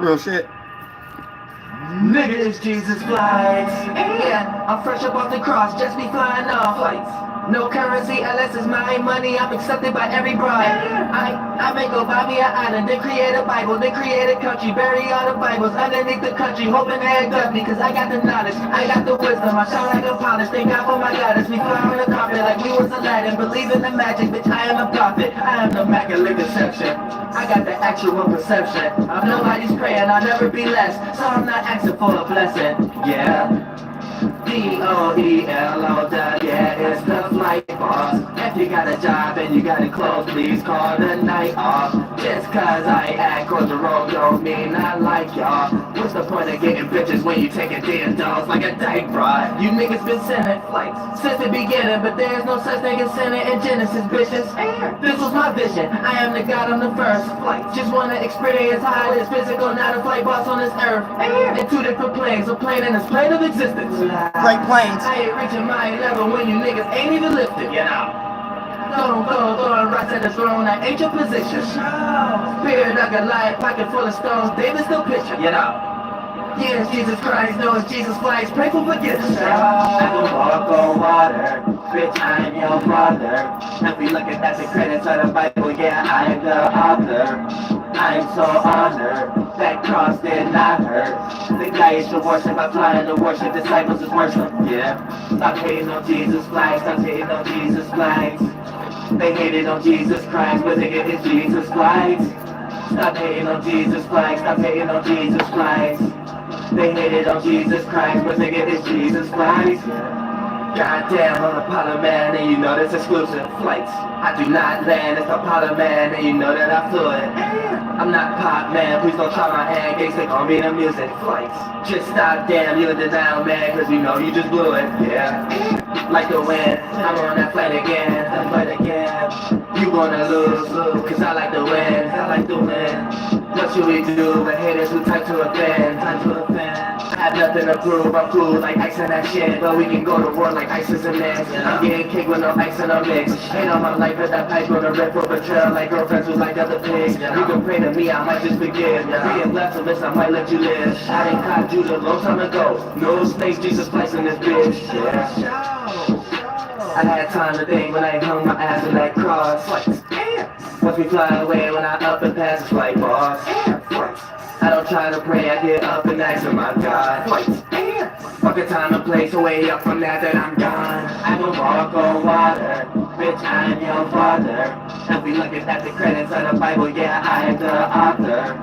Real shit. Nigga, it's Jesus flights. Yeah, I'm fresh up off the cross, just be flying off. Flights. No currency unless it's my money, I'm accepted by every bride. I may go buy me an island, then create a Bible, then create a country, bury all the Bibles underneath the country, hoping they adopt me, cause I got the knowledge, I got the wisdom, I shine like a polish, thank God for my goddess, we fly on the carpet like we was Aladdin, believe in the magic, bitch, I am a prophet, I am the immaculate conception, I got the actual perception, of nobody's praying, I'll never be less, so I'm not asking for a blessing, yeah. DoelowDAPilotman, yeah, it's the flight boss. If you got a job and you got it closed, please call the night off. Just cause I act on the road don't mean I like y'all. What's the point of getting bitches when you taking damn dolls like a dyke broad? You niggas been sending flights since the beginning, but there's no such thing as sinning in Genesis, bitches. This was my vision, I am the god on the first flight. Just wanna experience how it is physical, not a flight boss on this earth. In two different planes, a plane in this plane of existence. Great Plains. I ain't reaching my level when you niggas ain't even lifted, you know. Throwing rocks at the throne, I ain't your position. Spirit of Goliath, pocket full of stones, David still pitching, you know. Yeah, it's Jesus Christ, no, it's Jesus Christ, pray for forgiveness. I can walk on water, bitch, I'm your brother. If we looking at the credits of the Bible, yeah, I'm the author. I'm so honored, that cross did not hurt. The guy is your worship, I'm flying to worship, disciples is worship, yeah. Stop hating on Jesus flags, stop hating on Jesus flags. They hated on Jesus Christ, but they get it Jesus flags. Stop hating on Jesus flags, stop hating on Jesus flags. They hated on Jesus Christ, but they get it Jesus flags. Goddamn, I'm a pilot man, and you know that's exclusive flights. I do not land, it's a pilot man, and you know that I flew it. I'm not pop man, please don't try my hand, gangsta call me the music flights. Just stop, damn, you in denial man, cause you know you just blew it, yeah. Like the wind, I'm on that flight again, You gonna lose, cause I like the wind, What should we do, the haters who type to offend, I have nothing to prove, I'm cool like ice and that shit, but we can go to war like ISIS and this. I'm getting cake with no ice and no mix. Hate on my life, but that pipe gonna rip for betrayal like girlfriends who like other pigs. You can pray to me, I might just forgive. Being blasphemous, I might let you live. I done caught Jews a long time ago. No snakes, Jesus Christ in this bitch. Yeah. I had time to think when I hung my ass in that cross. Watch me fly away when I up and pass the flight boss. I don't try to pray, I get up and ask for my God. Fuck a time and place, away up from that I'm gone. I can walk on water, bitch, I'm your father. And we looking at the credits of the Bible, yeah, I am the author.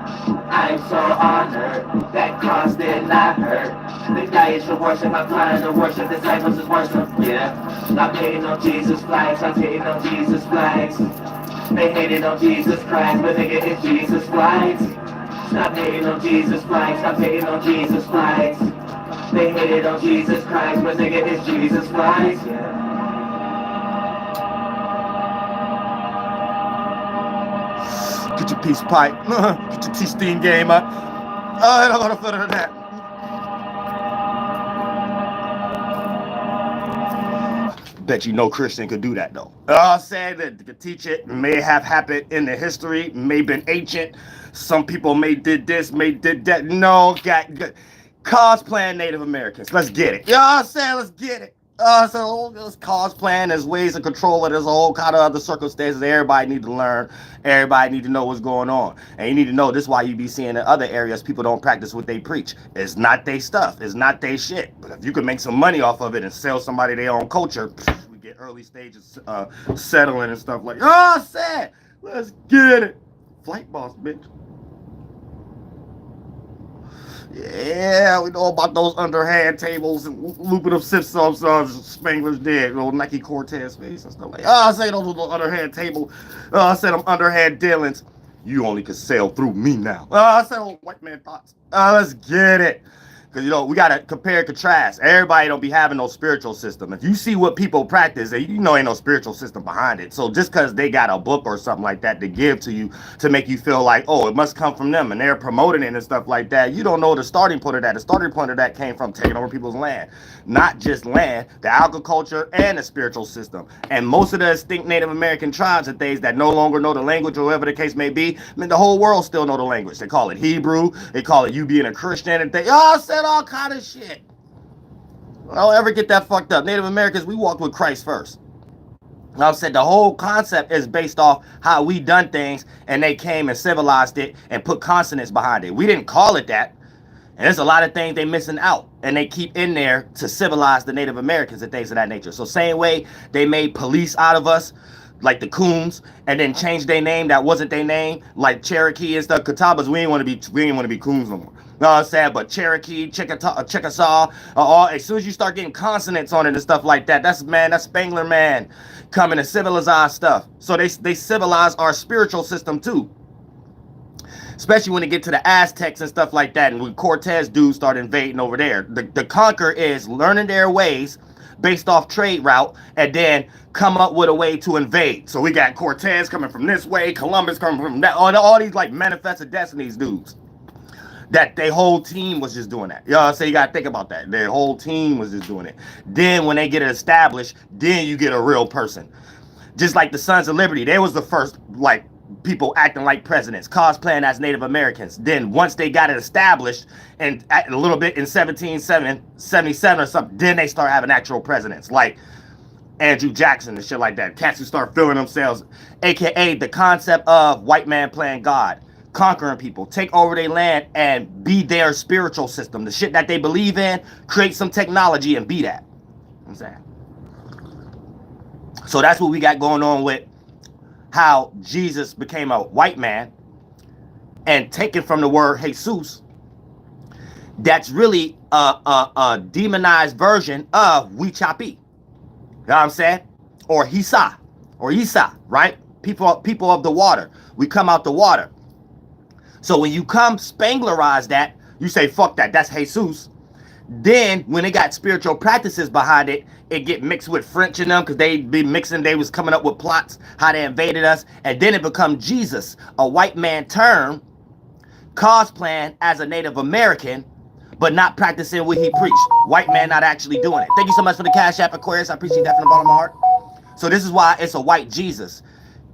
I'm so honored, that cross did not hurt. The guy is your worship, I'm flying to worship, disciples is worship, yeah. Stop hating on Jesus flags, stop hating on Jesus flags. They hated on Jesus Christ, but they get it Jesus flags. Stop hating on Jesus flags, stop hating on Jesus flags. They hated on Jesus Christ, but nigga, it's Jesus flags. Get your peace pipe. Get your peace steam game up. I don't want to further than that. Bet you no Christian could do that though. I'm saying that could teach it, may have happened in the history, may been ancient. Some people may did this, may did that. No, got cosplaying Native Americans. Let's get it. You know what I'm saying? Let's get it. So there's cosplaying, there's ways to control it, there's a whole kind of other circumstances everybody need to learn, everybody need to know what's going on. And you need to know this is why you be seeing in other areas people don't practice what they preach. It's not their stuff, it's not their shit. But if you can make some money off of it and sell somebody their own culture, we get early stages settling and stuff like, oh, sad, let's get it. Flight boss, bitch. Yeah, we know about those underhand tables and looping of Simpsons Spangler's dead, little Nike Cortez face and stuff like that. I say those little underhand table. I said them underhand dealings. You only can sail through me now. I said old white man thoughts. Let's get it. Because, you know, we got to compare and contrast. Everybody don't be having no spiritual system. If you see what people practice, you know ain't no spiritual system behind it. So just because they got a book or something like that to give to you to make you feel like, oh, it must come from them and they're promoting it and stuff like that, you don't know the starting point of that. The starting point of that came from taking over people's land. Not just land, the agriculture and the spiritual system. And most of the extinct Native American tribes and things that no longer know the language or whatever the case may be, I mean, the whole world still know the language. They call it Hebrew. They call it you being a Christian and said all kind of shit. Don't ever get that fucked up. Native Americans, we walked with Christ first. I said the whole concept is based off how we done things, and they came and civilized it and put consonants behind it. We didn't call it that. And there's a lot of things they missing out, and they keep in there to civilize the Native Americans and things of that nature. So same way they made police out of us, like the Coons, and then changed their name that wasn't their name, like Cherokee and stuff. Catawbas, we ain't want to be Coons no more. You know what I'm saying? But Cherokee, Chickasaw, as soon as you start getting consonants on it and stuff like that, that's Spangler man coming to civilize stuff. So they civilize our spiritual system too. Especially when they get to the Aztecs and stuff like that, and when Cortez dudes start invading over there. The conquer is learning their ways based off trade route, and then come up with a way to invade. So we got Cortez coming from this way, Columbus coming from that, all these like manifested destinies dudes. That their whole team was just doing that. You know what I'm saying? You gotta think about that. Their whole team was just doing it. Then when they get it established, then you get a real person. Just like the Sons of Liberty, they was the first like people acting like presidents, cosplaying as Native Americans. Then once they got it established, and a little bit in 1777 or something, then they start having actual presidents like Andrew Jackson and shit like that. Cats who start feeling themselves, aka the concept of white man playing God, conquering people, take over their land and be their spiritual system, the shit that they believe in, create some technology and be that. You know what I'm saying? So that's what we got going on with how Jesus became a white man and taken from the word Jesus. That's really a demonized version of we chapi. You know what I'm saying? Or Hisa, right? People of the water. We come out the water. So when you come Spanglerize that, you say, fuck that, that's Jesus. Then when they got spiritual practices behind it, it get mixed with French in them because they be mixing, they was coming up with plots, how they invaded us. And then it become Jesus, a white man term, cosplaying as a Native American, but not practicing what he preached. White man not actually doing it. Thank you so much for the Cashapp, Aquarius. I appreciate that from the bottom of my heart. So this is why it's a white Jesus.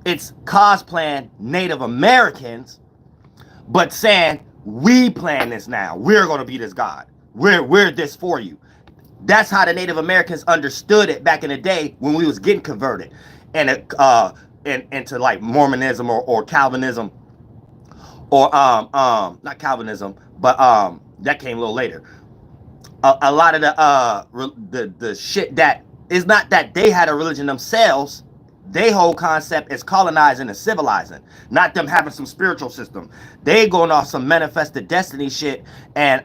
It's cosplaying Native Americans, but saying, we plan this now. We're going to be this God. We're this for you. That's how the Native Americans understood it back in the day when we was getting converted and into like Mormonism or Calvinism or not Calvinism, but that came a little later. A lot of the shit that is not that they had a religion themselves. Their whole concept is colonizing and civilizing, not them having some spiritual system. They going off some manifested destiny shit, and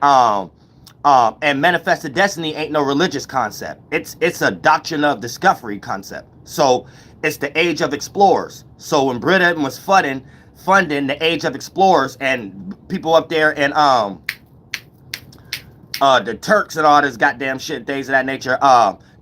manifested destiny ain't no religious concept. It's a doctrine of discovery concept. So it's the age of explorers. So when Britain was funding the age of explorers and people up there and the Turks and all this goddamn shit, things of that nature,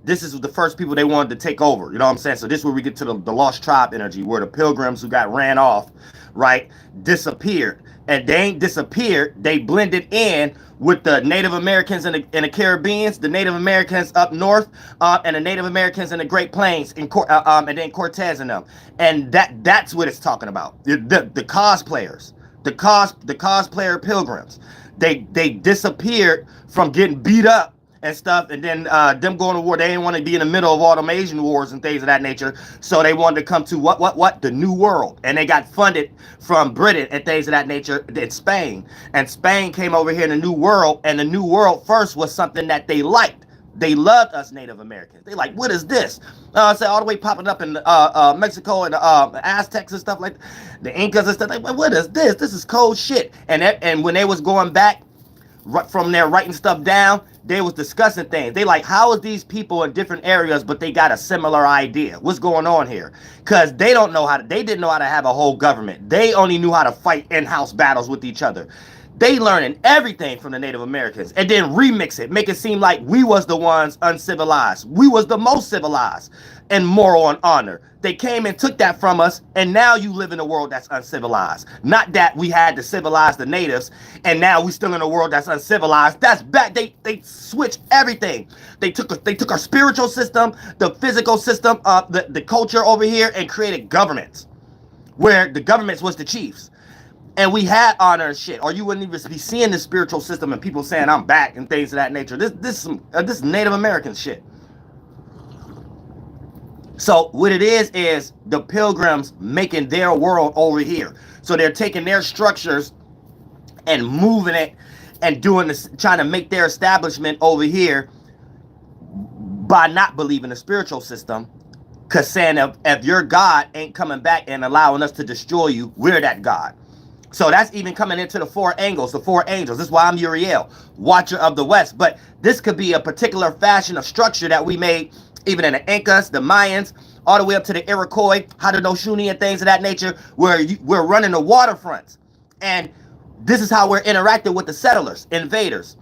this is the first people they wanted to take over. You know what I'm saying? So this is where we get to the lost tribe energy, where the pilgrims who got ran off, right, disappeared. And they ain't disappeared. They blended in with the Native Americans in the Caribbeans, the Native Americans up north, and the Native Americans in the Great Plains, and then Cortez and them. And that's what it's talking about. The cosplayers, the cosplayer pilgrims. They disappeared from getting beat up and stuff, and then them going to war. They didn't want to be in the middle of all them Asian wars and things of that nature, so they wanted to come to what the New World, and they got funded from Britain and things of that nature in Spain, and Spain came over here in the New World, and the New World first was something that they liked. They loved us Native Americans. They like, what is this? Say all the way popping up in Mexico and the Aztecs and stuff like that, the Incas and stuff. Like, what is this? This is cold shit. And when they was going back from there writing stuff down, they was discussing things. They like, how is these people in different areas, but they got a similar idea? What's going on here? Because they didn't know how to have a whole government. They only knew how to fight in-house battles with each other. They learning everything from the Native Americans and then remix it, make it seem like we was the ones uncivilized. We was the most civilized and moral and honor. They came and took that from us, and now you live in a world that's uncivilized. Not that we had to civilize the natives, and now we still in a world that's uncivilized. That's bad. They switched everything. They took our spiritual system, the physical system, the culture over here, and created governments where the governments was the chiefs. And we had honor and shit, or you wouldn't even be seeing the spiritual system and people saying I'm back and things of that nature. This Native American shit. So what it is the pilgrims making their world over here. So they're taking their structures and moving it and doing this, trying to make their establishment over here by not believing the spiritual system. Cause saying if your God ain't coming back and allowing us to destroy you, we're that God. So that's even coming into the four angles, the four angels. This is why I'm Uriel, watcher of the West. But this could be a particular fashion of structure that we made even in the Incas, the Mayans, all the way up to the Iroquois, Haudenosaunee and things of that nature, where we're running the waterfronts. And this is how we're interacting with the settlers, invaders.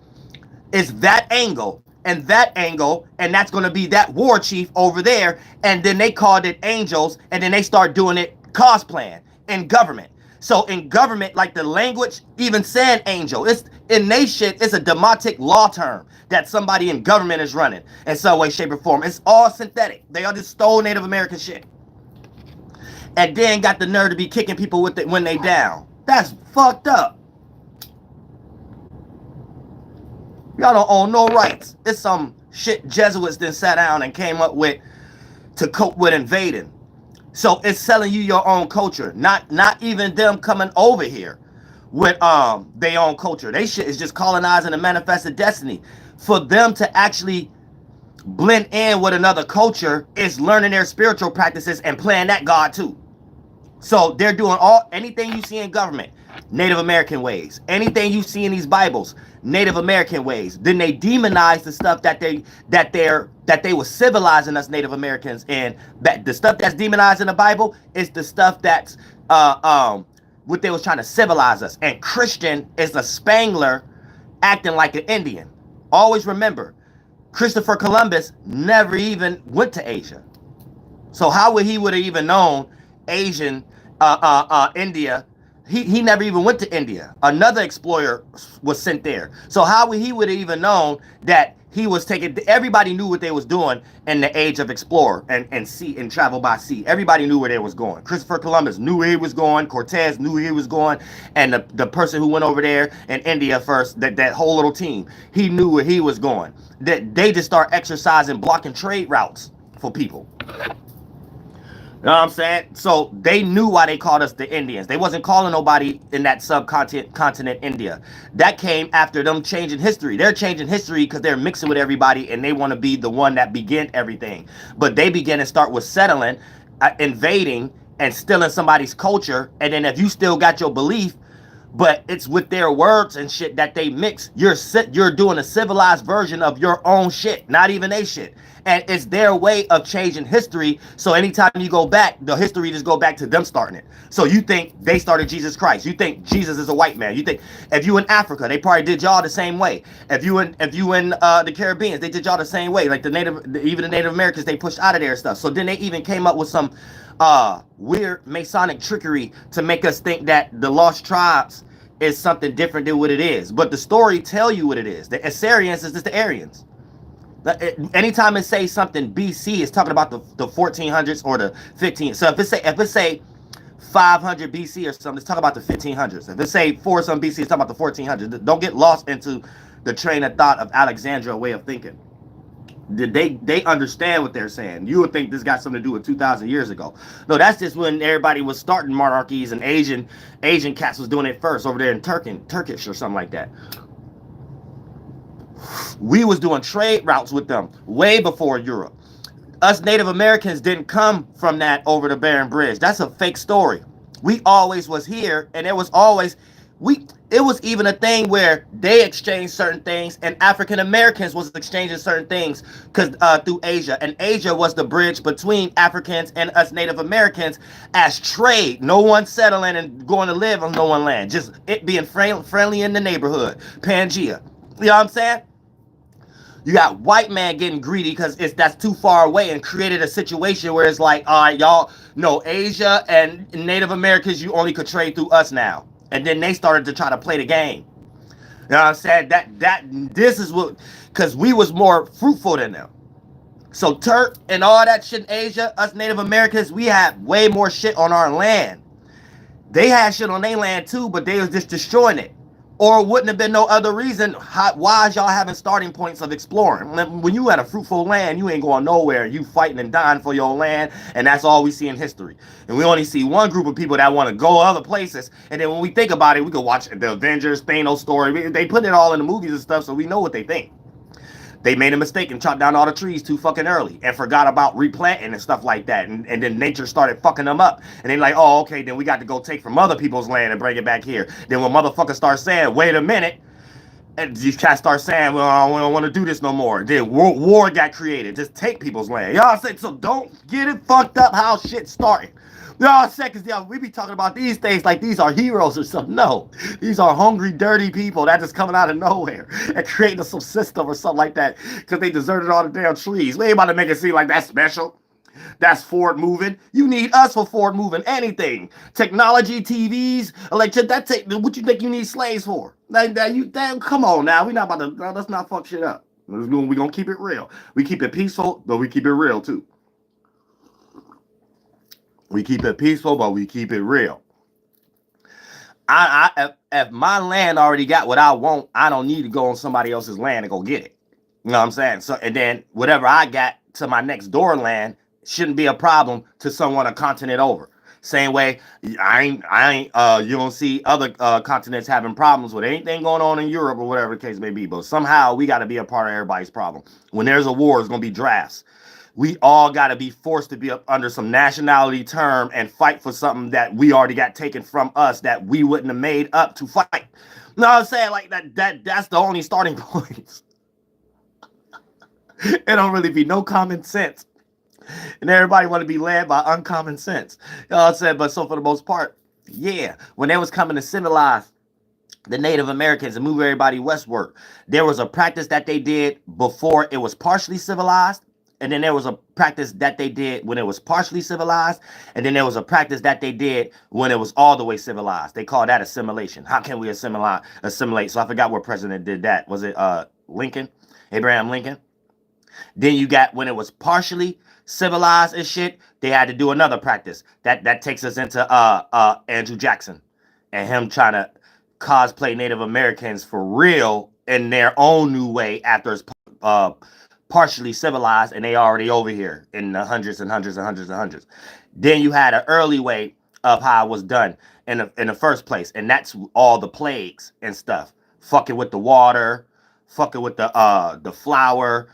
It's that angle and that angle, and that's going to be that war chief over there. And then they called it angels, and then they start doing it cosplaying in government. So in government, like the language, even saying angel, it's in nation, it's a demotic law term that somebody in government is running in some way, shape, or form. It's all synthetic. They all just stole Native American shit. And then got the nerve to be kicking people with it when they down. That's fucked up. Y'all don't own no rights. It's some shit Jesuits then sat down and came up with to cope with invading. So it's selling you your own culture, not even them coming over here with their own culture. They shit is just colonizing a manifested destiny. For them to actually blend in with another culture is learning their spiritual practices and playing that God too. So they're doing anything you see in government, Native American ways. Anything you see in these Bibles, Native American ways. Then they demonize the stuff that they were civilizing us Native Americans, and that the stuff that's demonized in the Bible is the stuff that's what they was trying to civilize us. And Christian is a Spangler acting like an Indian. Always remember, Christopher Columbus never even went to Asia. So how would he have even known Asian India? He never even went to India. Another explorer was sent there. So how would he have even known that he was taking? Everybody knew what they was doing in the age of explorer and sea and travel by sea. Everybody knew where they was going. Christopher Columbus knew where he was going. Cortez knew where he was going. And the person who went over there in India first, that whole little team, he knew where he was going. That they just start exercising, blocking trade routes for people. You know what I'm saying? So they knew why they called us the Indians. They wasn't calling nobody in that subcontinent India. That came after them changing history. They're changing history because they're mixing with everybody and they want to be the one that began everything. But they began to start with settling, invading, and stealing somebody's culture. And then if you still got your belief, but it's with their words and shit that they mix, you're doing a civilized version of your own shit, not even they shit. And it's their way of changing history. So anytime you go back, the history just go back to them starting it. So you think they started Jesus Christ. You think Jesus is a white man. You think if you in Africa, they probably did y'all the same way. If you in the Caribbean, they did y'all the same way. Like even the Native Americans, they pushed out of their stuff. So then they even came up with some weird Masonic trickery to make us think that the lost tribes is something different than what it is. But the story tell you what it is. The Assyrians is just the Aryans. Anytime it says something BC, it's talking about the 1400s or the 15. So if it say 500 BC or something, it's talking about the 1500s. If it say 4 some BC, it's talking about the 1400s. Don't get lost into the train of thought of Alexandria way of thinking. They understand what they're saying. You would think this got something to do with 2,000 years ago. No, that's just when everybody was starting monarchies and Asian cats was doing it first over there in Turkish or something like that. We was doing trade routes with them way before Europe. Us Native Americans didn't come from that over the Bering Bridge. That's a fake story. We always was here, and there was always It was even a thing where they exchanged certain things, and African Americans was exchanging certain things because through Asia, and Asia was the bridge between Africans and us Native Americans as trade. No one settling and going to live on no one land, just it being friendly in the neighborhood. Pangea, you know what I'm saying? You got white man getting greedy because that's too far away and created a situation where it's like, all right, y'all, no, Asia and Native Americans, you only could trade through us now. And then they started to try to play the game. You know what I'm saying? This is what, because we was more fruitful than them. So Turk and all that shit in Asia, us Native Americans, we had way more shit on our land. They had shit on their land too, but they was just destroying it. Or wouldn't have been no other reason why is y'all having starting points of exploring. When you had a fruitful land, you ain't going nowhere. You fighting and dying for your land, and that's all we see in history. And we only see one group of people that want to go other places. And then when we think about it, we can watch the Avengers, Thanos story. They put it all in the movies and stuff, so we know what they think. They made a mistake and chopped down all the trees too fucking early and forgot about replanting and stuff like that. And then nature started fucking them up. And they like, oh, okay, then we got to go take from other people's land and bring it back here. Then when motherfuckers start saying, wait a minute, and these cats start saying, well, I don't want to do this no more. Then war got created. Just take people's land. Y'all say, so don't get it fucked up how shit started. Y'all seconds, we be talking about these things like these are heroes or something. No, these are hungry, dirty people that just coming out of nowhere and creating some system or something like that because they deserted all the damn trees. We ain't about to make it seem like that's special. That's forward moving. You need us for forward moving anything. Technology, TVs, electric. What you think you need slaves for? Come on now. We not about to. Let's not fuck shit up. We gonna keep it real. We keep it peaceful, but we keep it real too. We keep it peaceful, but we keep it real. If my land already got what I want, I don't need to go on somebody else's land and go get it. You know what I'm saying? So, and then whatever I got to my next door land shouldn't be a problem to someone a continent over. Same way, I ain't. You don't see other continents having problems with anything going on in Europe or whatever the case may be. But somehow we got to be a part of everybody's problem. When there's a war, it's gonna be drafts. We all got to be forced to be up under some nationality term and fight for something that we already got taken from us that we wouldn't have made up to fight. You know what I'm saying? Like that's the only starting point. It don't really be no common sense. And everybody want to be led by uncommon sense. You know what I'm saying? But so for the most part, yeah, when they was coming to civilize the Native Americans and move everybody westward, there was a practice that they did before it was partially civilized. And then there was a practice that they did when it was partially civilized. And then there was a practice that they did when it was all the way civilized. They call that assimilation. How can we assimilate? So I forgot what president did that. Was it Lincoln? Abraham Lincoln? Then you got when it was partially civilized and shit, they had to do another practice. That takes us into Andrew Jackson and him trying to cosplay Native Americans for real in their own new way after it's partially civilized and they already over here in the hundreds and hundreds and hundreds and hundreds. Then you had an early way of how it was done in the first place, and that's all the plagues and stuff, fucking with the water, fucking with the flour,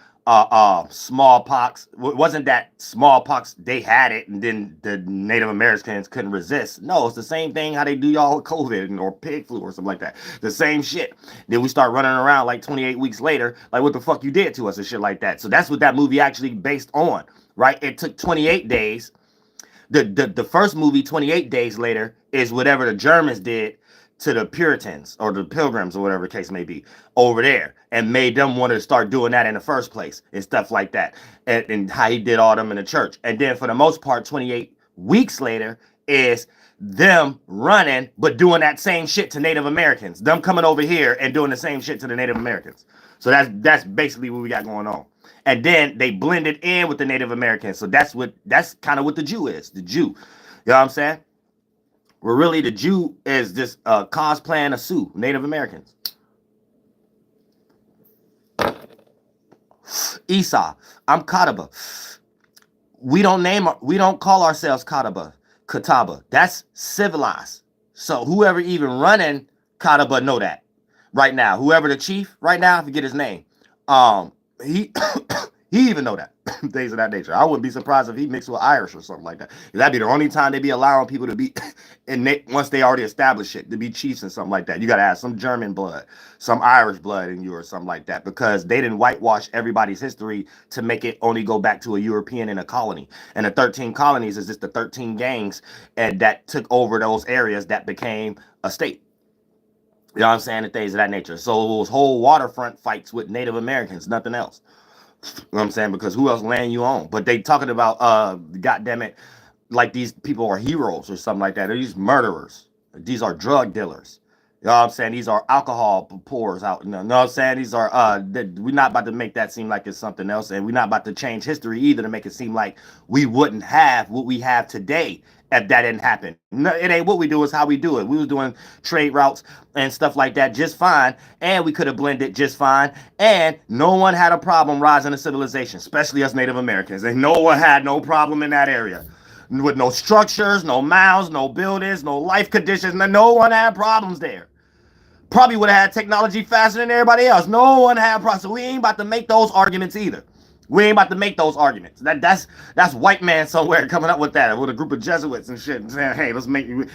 smallpox. Wasn't that smallpox? They had it, and then the Native Americans couldn't resist. No, it's the same thing how they do y'all with COVID or pig flu or something like that. The same shit. Then we start running around like 28 weeks later, like what the fuck you did to us and shit like that. So that's what that movie actually based on, right? It took 28 days. The first movie, 28 days later, is whatever the Germans did to the Puritans or the Pilgrims or whatever the case may be over there and made them want to start doing that in the first place and stuff like that. And how he did all them in the church. And then for the most part, 28 weeks later is them running, but doing that same shit to Native Americans. Them coming over here and doing the same shit to the Native Americans. So that's basically what we got going on. And then they blended in with the Native Americans. So that's kind of what the Jew is. The Jew. You know what I'm saying? Where really the Jew is just cosplaying a Sioux, Native Americans. Esau, I'm Catawba. We don't call ourselves Catawba. That's civilized. So whoever even running Catawba know that right now. Whoever the chief right now, I forget his name. He he even know that. things of that nature. I wouldn't be surprised if he mixed with Irish or something like that. That'd be the only time they'd be allowing people to be, and once they already established it, to be chiefs and something like that. You got to have some German blood, some Irish blood in you or something like that, because they didn't whitewash everybody's history to make it only go back to a European in a colony. And the 13 colonies is just the 13 gangs and that took over those areas that became a state. You know what I'm saying? And things of that nature. So it was whole waterfront fights with Native Americans, nothing else. You know what I'm saying? Because who else land you on? But they talking about, goddamn it, like these people are heroes or something like that. They're these murderers. These are drug dealers. You know what I'm saying? These are alcohol pourers out. You know what I'm saying? These are, we're not about to make that seem like it's something else. And we're not about to change history either to make it seem like we wouldn't have what we have today if that didn't happen. No, it ain't what we do, it's how we do it. We was doing trade routes and stuff like that just fine, and we could have blended just fine, and no one had a problem rising to civilization, especially us Native Americans, and no one had no problem in that area. With no structures, no mounds, no buildings, no life conditions, no one had problems there. Probably would have had technology faster than everybody else. No one had problems, so we ain't about to make those arguments either. We ain't about to make those arguments. That's white man somewhere coming up with that, with a group of Jesuits and shit, and saying, "Hey,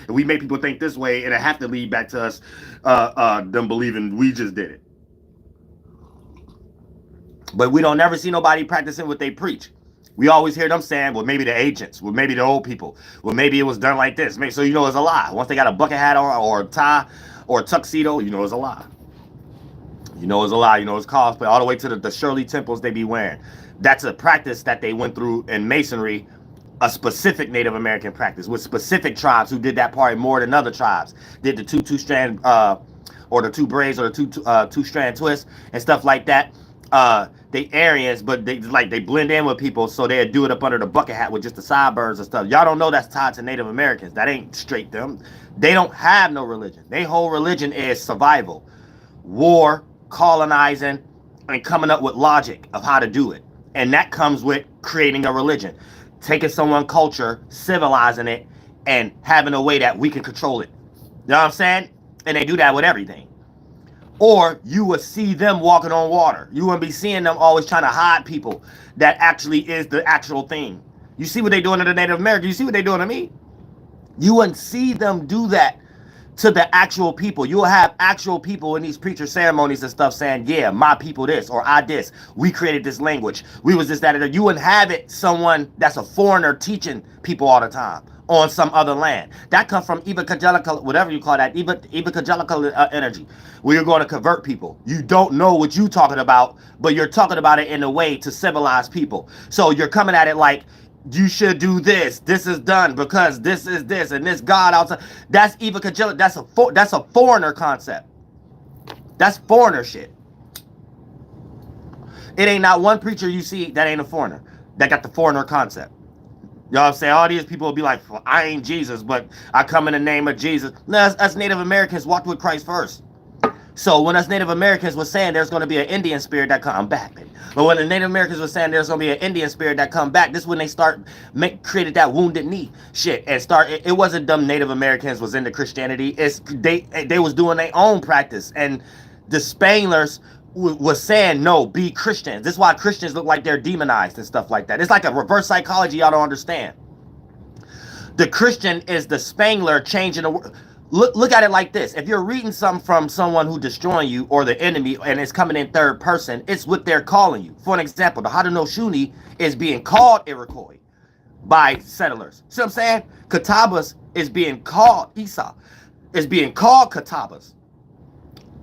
we make people think this way, and it have to lead back to us, them believing we just did it." But we don't never see nobody practicing what they preach. We always hear them saying, "Well, maybe the ancients, well, maybe the old people, well, maybe it was done like this." So you know it's a lie. Once they got a bucket hat on or a tie or a tuxedo, you know it's a lie. You know it's a lie. You know it's cosplay. All the way to the Shirley temples they be wearing. That's a practice that they went through in Masonry, a specific Native American practice with specific tribes who did that part more than other tribes. Did the two-strand or the two braids or the two-strand twist and stuff like that. They Aryans, but they blend in with people, so they'd do it up under the bucket hat with just the sideburns and stuff. Y'all don't know that's tied to Native Americans. That ain't straight them. They don't have no religion. Their whole religion is survival, war, colonizing, and coming up with logic of how to do it. And that comes with creating a religion, taking someone's culture, civilizing it, and having a way that we can control it. You know what I'm saying? And they do that with everything. Or you would see them walking on water. You wouldn't be seeing them always trying to hide people that actually is the actual thing. You see what they doing to the Native Americans? You see what they doing to me? You wouldn't see them do that to the actual people. You'll have actual people in these preacher ceremonies and stuff saying, "Yeah, my people this," or "I this. We created this language. We was this, that, and that." You wouldn't have it someone that's a foreigner teaching people all the time on some other land. That comes from evangelical, whatever you call that, evangelical energy, where you're going to convert people. You don't know what you're talking about, but you're talking about it in a way to civilize people. So you're coming at it like, you should do this. This is done because this is this and this God outside. That's evangelical. That's a foreigner concept. That's foreigner shit. It ain't not one preacher you see that ain't a foreigner that got the foreigner concept. You know what I'm saying? All these people will be like, "Well, I ain't Jesus, but I come in the name of Jesus." No, us Native Americans walked with Christ first. So when us Native Americans was saying there's going to be an Indian spirit that come back, baby. But when the Native Americans was saying there's going to be an Indian spirit that come back, this is when they created that wounded knee shit and it wasn't them Native Americans was into Christianity. It's they was doing their own practice, and the Spaniards was saying, "No, be Christians." This is why Christians look like they're demonized and stuff like that. It's like a reverse psychology y'all don't understand. The Christian is the Spaniard changing the world. Look at it like this. If you're reading something from someone who destroying you or the enemy and it's coming in third person, it's what they're calling you. For an example, the Haudenosaunee is being called Iroquois by settlers. See what I'm saying? Catawbas is being called Esau. Is being called Catawbas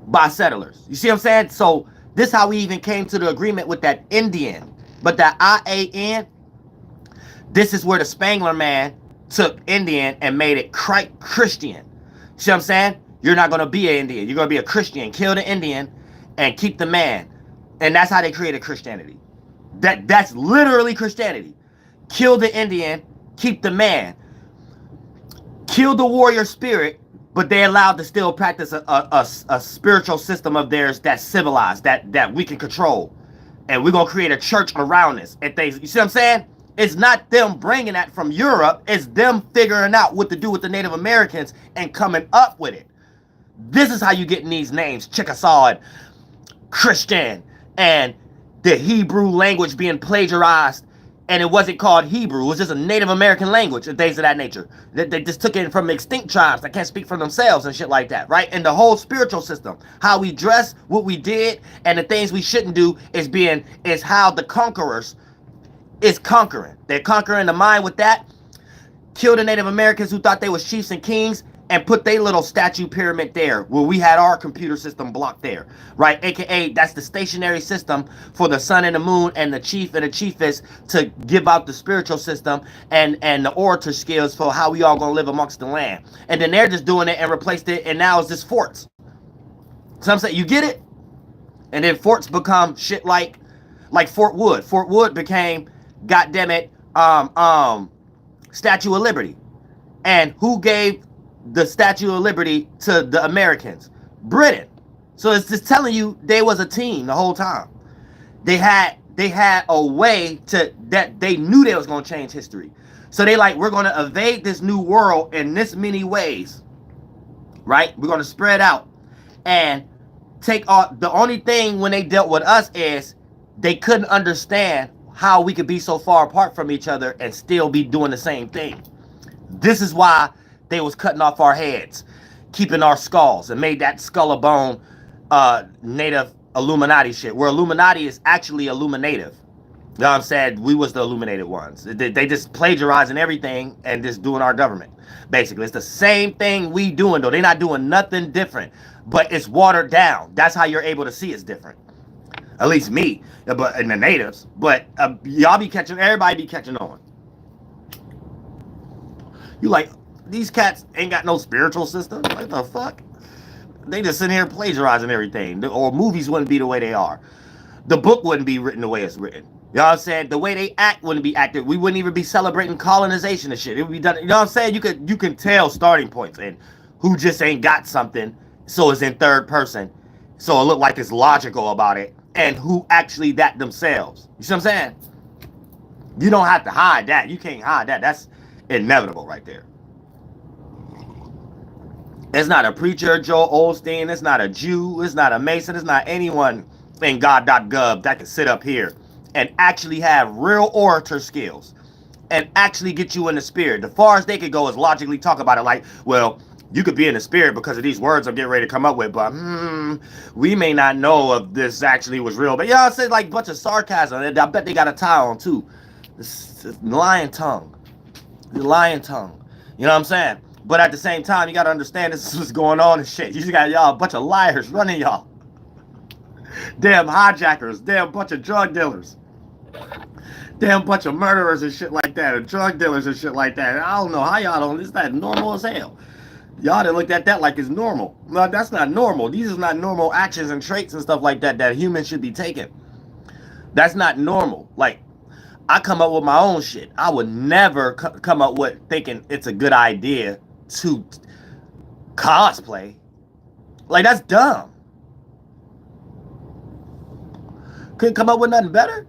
by settlers. You see what I'm saying? So this is how we even came to the agreement with that Indian. But that IAN, this is where the Spangler man took Indian and made it Christian. See what I'm saying? You're not going to be an Indian. You're going to be a Christian. Kill the Indian and keep the man. And that's how they created Christianity. That's literally Christianity. Kill the Indian, keep the man. Kill the warrior spirit, but they allowed to still practice a spiritual system of theirs that's civilized, that we can control. And we're going to create a church around this. And things, you see what I'm saying? It's not them bringing that from Europe. It's them figuring out what to do with the Native Americans and coming up with it. This is how you get in these names, Chickasaw and Christian and the Hebrew language being plagiarized, and it wasn't called Hebrew. It was just a Native American language and things of that nature. They just took it from extinct tribes that can't speak for themselves and shit like that, right? And the whole spiritual system, how we dress, what we did, and the things we shouldn't do is how the conquerors is conquering. They're conquering the mind with that. Kill the Native Americans who thought they was chiefs and kings, and put their little statue pyramid there where we had our computer system blocked there, right? AKA, that's the stationary system for the sun and the moon and the chief and the chiefess to give out the spiritual system and the orator skills for how we all gonna live amongst the land. And then they're just doing it and replaced it, and now it's just forts. So I'm saying, you get it? And then forts become shit like Fort Wood. Fort Wood became, goddammit, Statue of Liberty. And who gave the Statue of Liberty to the Americans? Britain. So it's just telling you they was a team the whole time. They had a way that they knew they was going to change history. So they like, we're going to evade this new world in this many ways, right? We're going to spread out and take off. The only thing when they dealt with us is they couldn't understand how we could be so far apart from each other and still be doing the same thing. This is why they was cutting off our heads, keeping our skulls, and made that skull of bone native Illuminati shit, where Illuminati is actually illuminative. You know what I'm saying? We was the illuminated ones. They just plagiarizing everything and just doing our government. Basically, it's the same thing we doing, though. They're not doing nothing different, but it's watered down. That's how you're able to see it's different. At least me, but and the natives. But y'all be catching, everybody be catching on. You like, these cats ain't got no spiritual system. What the fuck? They just sitting here plagiarizing everything. Or movies wouldn't be the way they are. The book wouldn't be written the way it's written. You know what I'm saying? The way they act wouldn't be acted. We wouldn't even be celebrating colonization and shit. It would be done. You know what I'm saying? You can tell starting points and who just ain't got something, so it's in third person, so it look like it's logical about it, and who actually that themselves. You see what I'm saying? You don't have to hide that. You can't hide that. That's inevitable right there. It's not a preacher, Joel Osteen. It's not a Jew. It's not a Mason. It's not anyone in God.gov that can sit up here and actually have real orator skills and actually get you in the spirit. The farthest they could go is logically talk about it like, well, you could be in the spirit because of these words I'm getting ready to come up with, but we may not know if this actually was real. But y'all said like a bunch of sarcasm. I bet they got a tie on too. It's lion tongue. The lion tongue. You know what I'm saying? But at the same time, you got to understand this is what's going on and shit. You just got y'all a bunch of liars running y'all. Damn hijackers. Damn bunch of drug dealers. Damn bunch of murderers and shit like that. And drug dealers and shit like that. And I don't know how y'all don't. It's that normal as hell. Y'all done looked at that like it's normal. No, that's not normal. These is not normal actions and traits and stuff like that that humans should be taking. That's not normal. Like, I come up with my own shit. I would never come up with thinking it's a good idea to cosplay. Like, that's dumb. Couldn't come up with nothing better.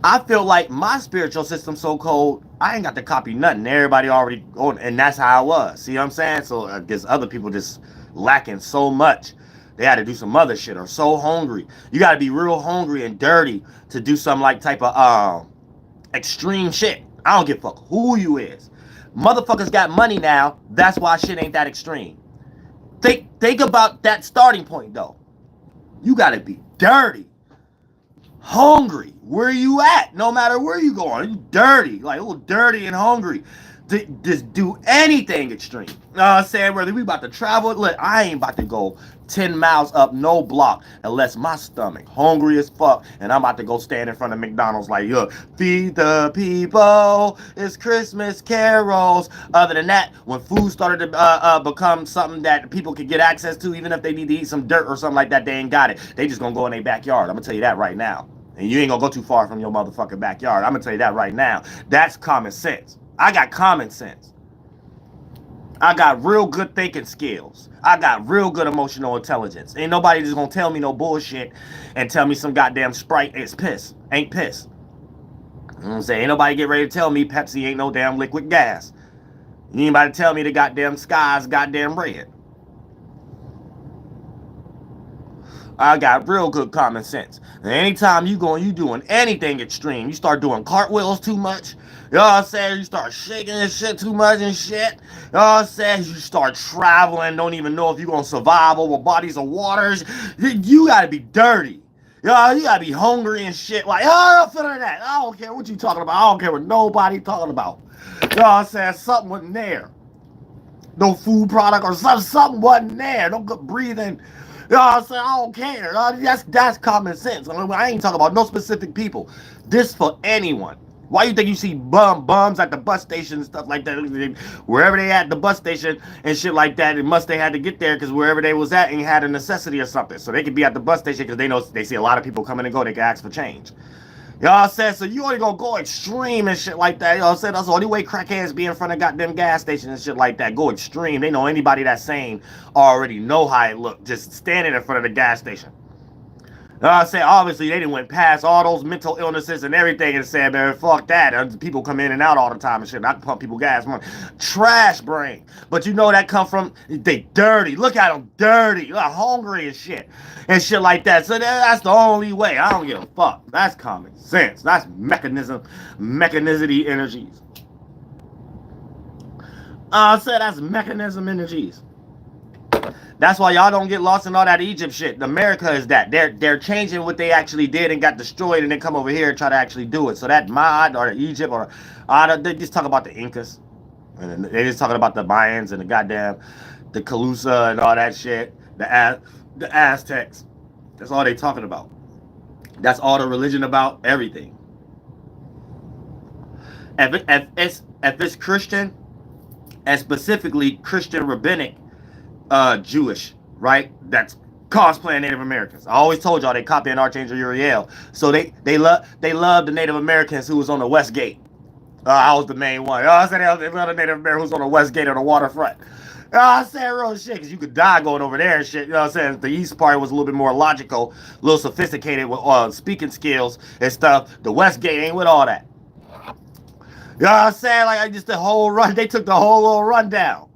I feel like my spiritual system's so cold, I ain't got to copy nothing. Everybody already on, and that's how it was. See what I'm saying? So I guess other people just lacking so much. They had to do some other shit or so hungry. You got to be real hungry and dirty to do some like type of extreme shit. I don't give a fuck who you is. Motherfuckers got money now. That's why shit ain't that extreme. Think about that starting point though. You got to be dirty, hungry. Where you at? No matter where you going, you dirty, like a little dirty and hungry. Just do anything extreme. You know what I'm saying? Whether we about to travel, look, I ain't about to go 10 miles up no block unless my stomach hungry as fuck and I'm about to go stand in front of McDonald's like, yo, feed the people, it's Christmas carols. Other than that, when food started to become something that people could get access to, even if they need to eat some dirt or something like that, they ain't got it. They just gonna go in their backyard. I'm gonna tell you that right now. And you ain't gonna go too far from your motherfucking backyard. I'm gonna tell you that right now. That's common sense. I got common sense. I got real good thinking skills. I got real good emotional intelligence. Ain't nobody just gonna tell me no bullshit and tell me some goddamn Sprite is piss. Ain't piss. You know what I'm saying? Ain't nobody get ready to tell me Pepsi ain't no damn liquid gas. You ain't about to tell me the goddamn sky's goddamn red. I got real good common sense. And anytime you doing anything extreme, you start doing cartwheels too much, you know what I'm saying? You start shaking this shit too much and shit. You know what I'm saying? You start traveling, don't even know if you're gonna survive over bodies of waters. You gotta be dirty. You gotta be hungry and shit. Like, oh, I'm feeling that. I don't care what you talking about. I don't care what nobody talking about. You know what I'm saying? Something wasn't there. No food product or something wasn't there. No good breathing. You know what I'm saying? I don't care. That's common sense. I ain't talking about no specific people. This for anyone. Why you think you see bums at the bus station and stuff like that? Wherever they at the bus station and shit like that, they had to get there because wherever they was at ain't had a necessity or something. So they could be at the bus station because they see a lot of people coming and go. They can ask for change. You know what I'm saying? So you only gonna go extreme and shit like that. You know what I'm saying? That's the only way crackheads be in front of goddamn gas stations and shit like that. Go extreme. They know anybody that's sane already know how it look. Just standing in front of the gas station. You know what I'm saying? Obviously, they didn't went past all those mental illnesses and everything and said, man, fuck that. People come in and out all the time and shit. I can pump people gas money. Trash brain. But you know that come from, they dirty. Look at them dirty. Like hungry and shit. And shit like that. So that's the only way. I don't give a fuck. That's common sense. That's mechanicity energies. I said that's mechanism energies. That's why y'all don't get lost in all that Egypt shit. America is that. They're changing what they actually did and got destroyed and then come over here and try to actually do it. So that Mad or Egypt or they just talk about the Incas. And they just talking about the Mayans and the Calusa and all that shit. The Aztecs. That's all they talking about. That's all the religion about, everything. If it's Christian, and specifically Christian rabbinic, Jewish, right? That's cosplaying Native Americans. I always told y'all they copying Archangel Uriel. So they love the Native Americans who was on the West Gate. I was the main one. I said they love the Native Americans who's on the West Gate or the waterfront. I said real shit, because you could die going over there and shit. You know what I'm saying? The East part was a little bit more logical, a little sophisticated with speaking skills and stuff. The West Gate ain't with all that. You know what I'm saying? Like, the whole run, they took the whole little rundown.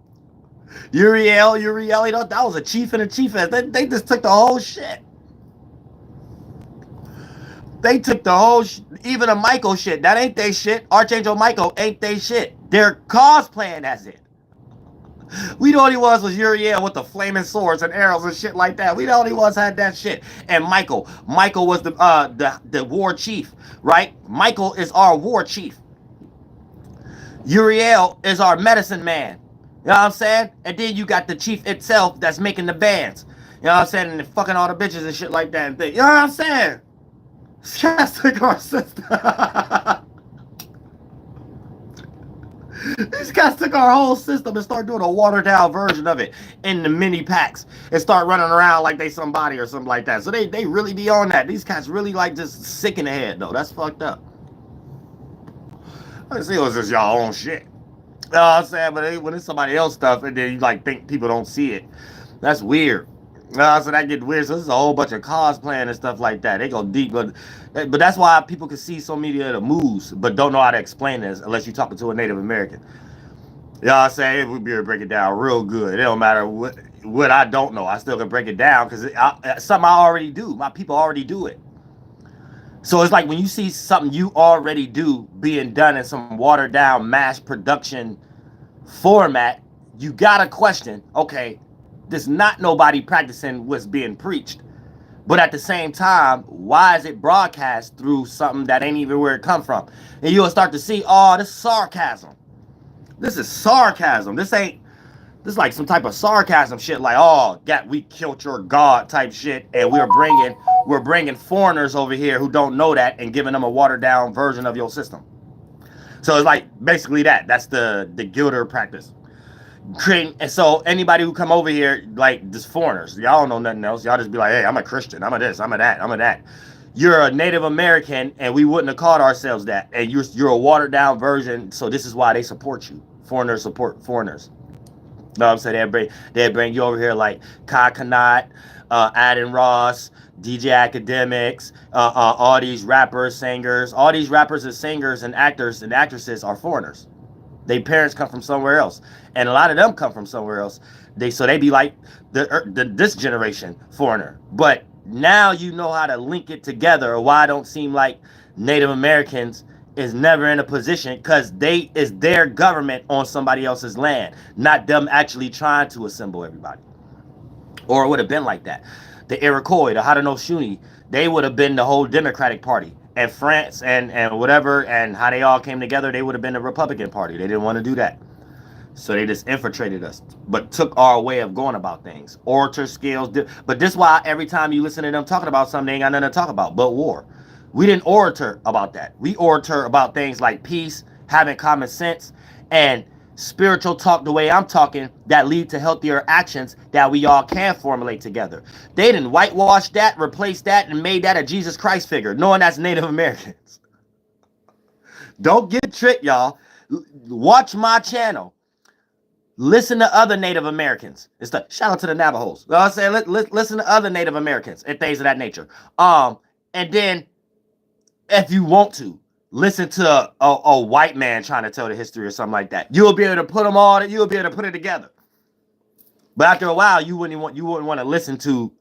Uriel, you know, that was a chief and a chiefess. They just took the whole shit. They took the whole even a Michael shit. That ain't they shit. Archangel Michael ain't they shit. They're cosplaying as it. We the only ones was Uriel with the flaming swords and arrows and shit like that. We the only ones had that shit. And Michael was the war chief, right? Michael is our war chief. Uriel is our medicine man. You know what I'm saying? And then you got the chief itself that's making the bands. You know what I'm saying? And fucking all the bitches and shit like that and thing. You know what I'm saying? Took our system. These guys took our whole system and start doing a watered down version of it in the mini packs and start running around like they somebody or something like that. So they really be on that. These cats really like just sick in the head though. That's fucked up. I see what's just y'all own shit. You know what I'm saying? But when it's somebody else stuff and then you like think people don't see it, that's weird. So that get weird. So this is a whole bunch of cosplaying and stuff like that. They go deep, but that's why people can see so many of the moves, but don't know how to explain this unless you're talking to a Native American. You know what I'm saying? We'll be able to break it down real good. It don't matter what I don't know. I still can break it down because something I already do. My people already do it. So it's like when you see something you already do being done in some watered down mass production format, you gotta question, okay, there's not nobody practicing what's being preached. But at the same time, why is it broadcast through something that ain't even where it come from? And you'll start to see, oh, this is sarcasm. This is sarcasm. This is like some type of sarcasm shit, like, oh, we killed your god type shit, and we're bringing foreigners over here who don't know that and giving them a watered down version of your system. So it's like basically that's the Gilder practice. And so anybody who come over here, like just foreigners, y'all don't know nothing else. Y'all just be like, hey, I'm a Christian, I'm a this, I'm a that, I'm a that. You're a Native American, and we wouldn't have called ourselves that. And you're a watered down version. So this is why they support you. Foreigners support foreigners. You know what I'm saying? They'd bring you over here like Kai Kanat, Adin Ross, DJ Academics, all these rappers, singers. All these rappers and singers and actors and actresses are foreigners. Their parents come from somewhere else, and a lot of them come from somewhere else. They be like this generation foreigner, but Now you know how to link it together, or why it don't seem like Native Americans is never in a position, because they is their government on somebody else's land, not them actually trying to assemble everybody. Or it would have been like that. The Iroquois, the Haudenosaunee, they would have been the whole Democratic Party. And France and whatever, and how they all came together, they would have been the Republican Party. They didn't want to do that. So they just infiltrated us, but took our way of going about things. Orator skills. But this is why every time you listen to them talking about something, they ain't got nothing to talk about but war. We didn't orator about that. We orator about things like peace, having common sense, and spiritual talk the way I'm talking that lead to healthier actions that we all can formulate together. They didn't whitewash that, replace that, and made that a Jesus Christ figure, knowing that's Native Americans. Don't get tricked, y'all. Watch my channel. Listen to other Native Americans. It's the shout out to the Navajos. You know what I'm saying? Listen to other Native Americans and things of that nature. And then if you want to, listen to a white man trying to tell the history or something like that. You'll be able to put them all. You'll be able to put it together. But after a while, you wouldn't want to listen to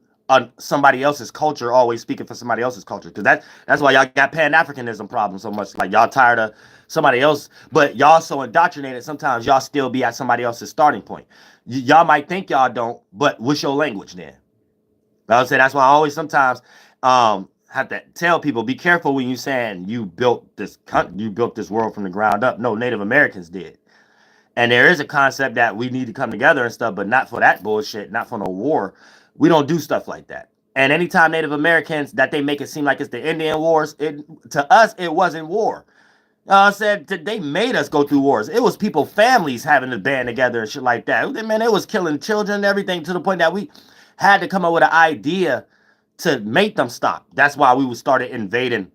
somebody else's culture, always speaking for somebody else's culture, because that's why y'all got Pan-Africanism problems so much. Like, y'all tired of somebody else, but y'all so indoctrinated sometimes y'all still be at somebody else's starting point. Y'all might think y'all don't, but what's your language then? I would say that's why I always sometimes have to tell people, be careful when you saying you built this world from the ground up. No, Native Americans did. And there is a concept that we need to come together and stuff, but not for that bullshit, not for no war. We don't do stuff like that. And anytime Native Americans, that they make it seem like it's the Indian Wars, to us, it wasn't war. Said they made us go through wars. It was people, families having to band together and shit like that. Man, it was killing children and everything, to the point that we had to come up with an idea to make them stop. That's why we started invading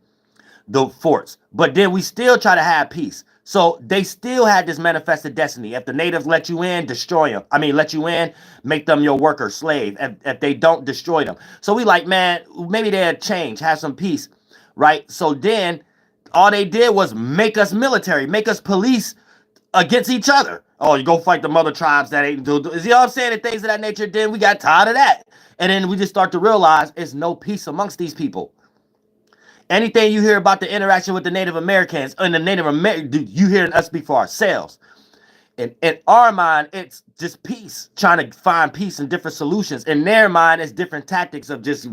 the forts. But then we still try to have peace. So they still had this manifested destiny. If the natives let you in, destroy them. I mean, let you in, make them your worker, slave. If they don't, destroy them. So we like, man, maybe they'll change, have some peace, right? So then all they did was make us military, make us police against each other. Oh, you go fight the mother tribes that ain't do. You know what I'm saying? And things of that nature. Then we got tired of that. And then we just start to realize it's no peace amongst these people. Anything you hear about the interaction with the Native Americans and the Native Americans, you hear us speak for ourselves. And in our mind, it's just peace, trying to find peace and different solutions. In their mind, it's different tactics of just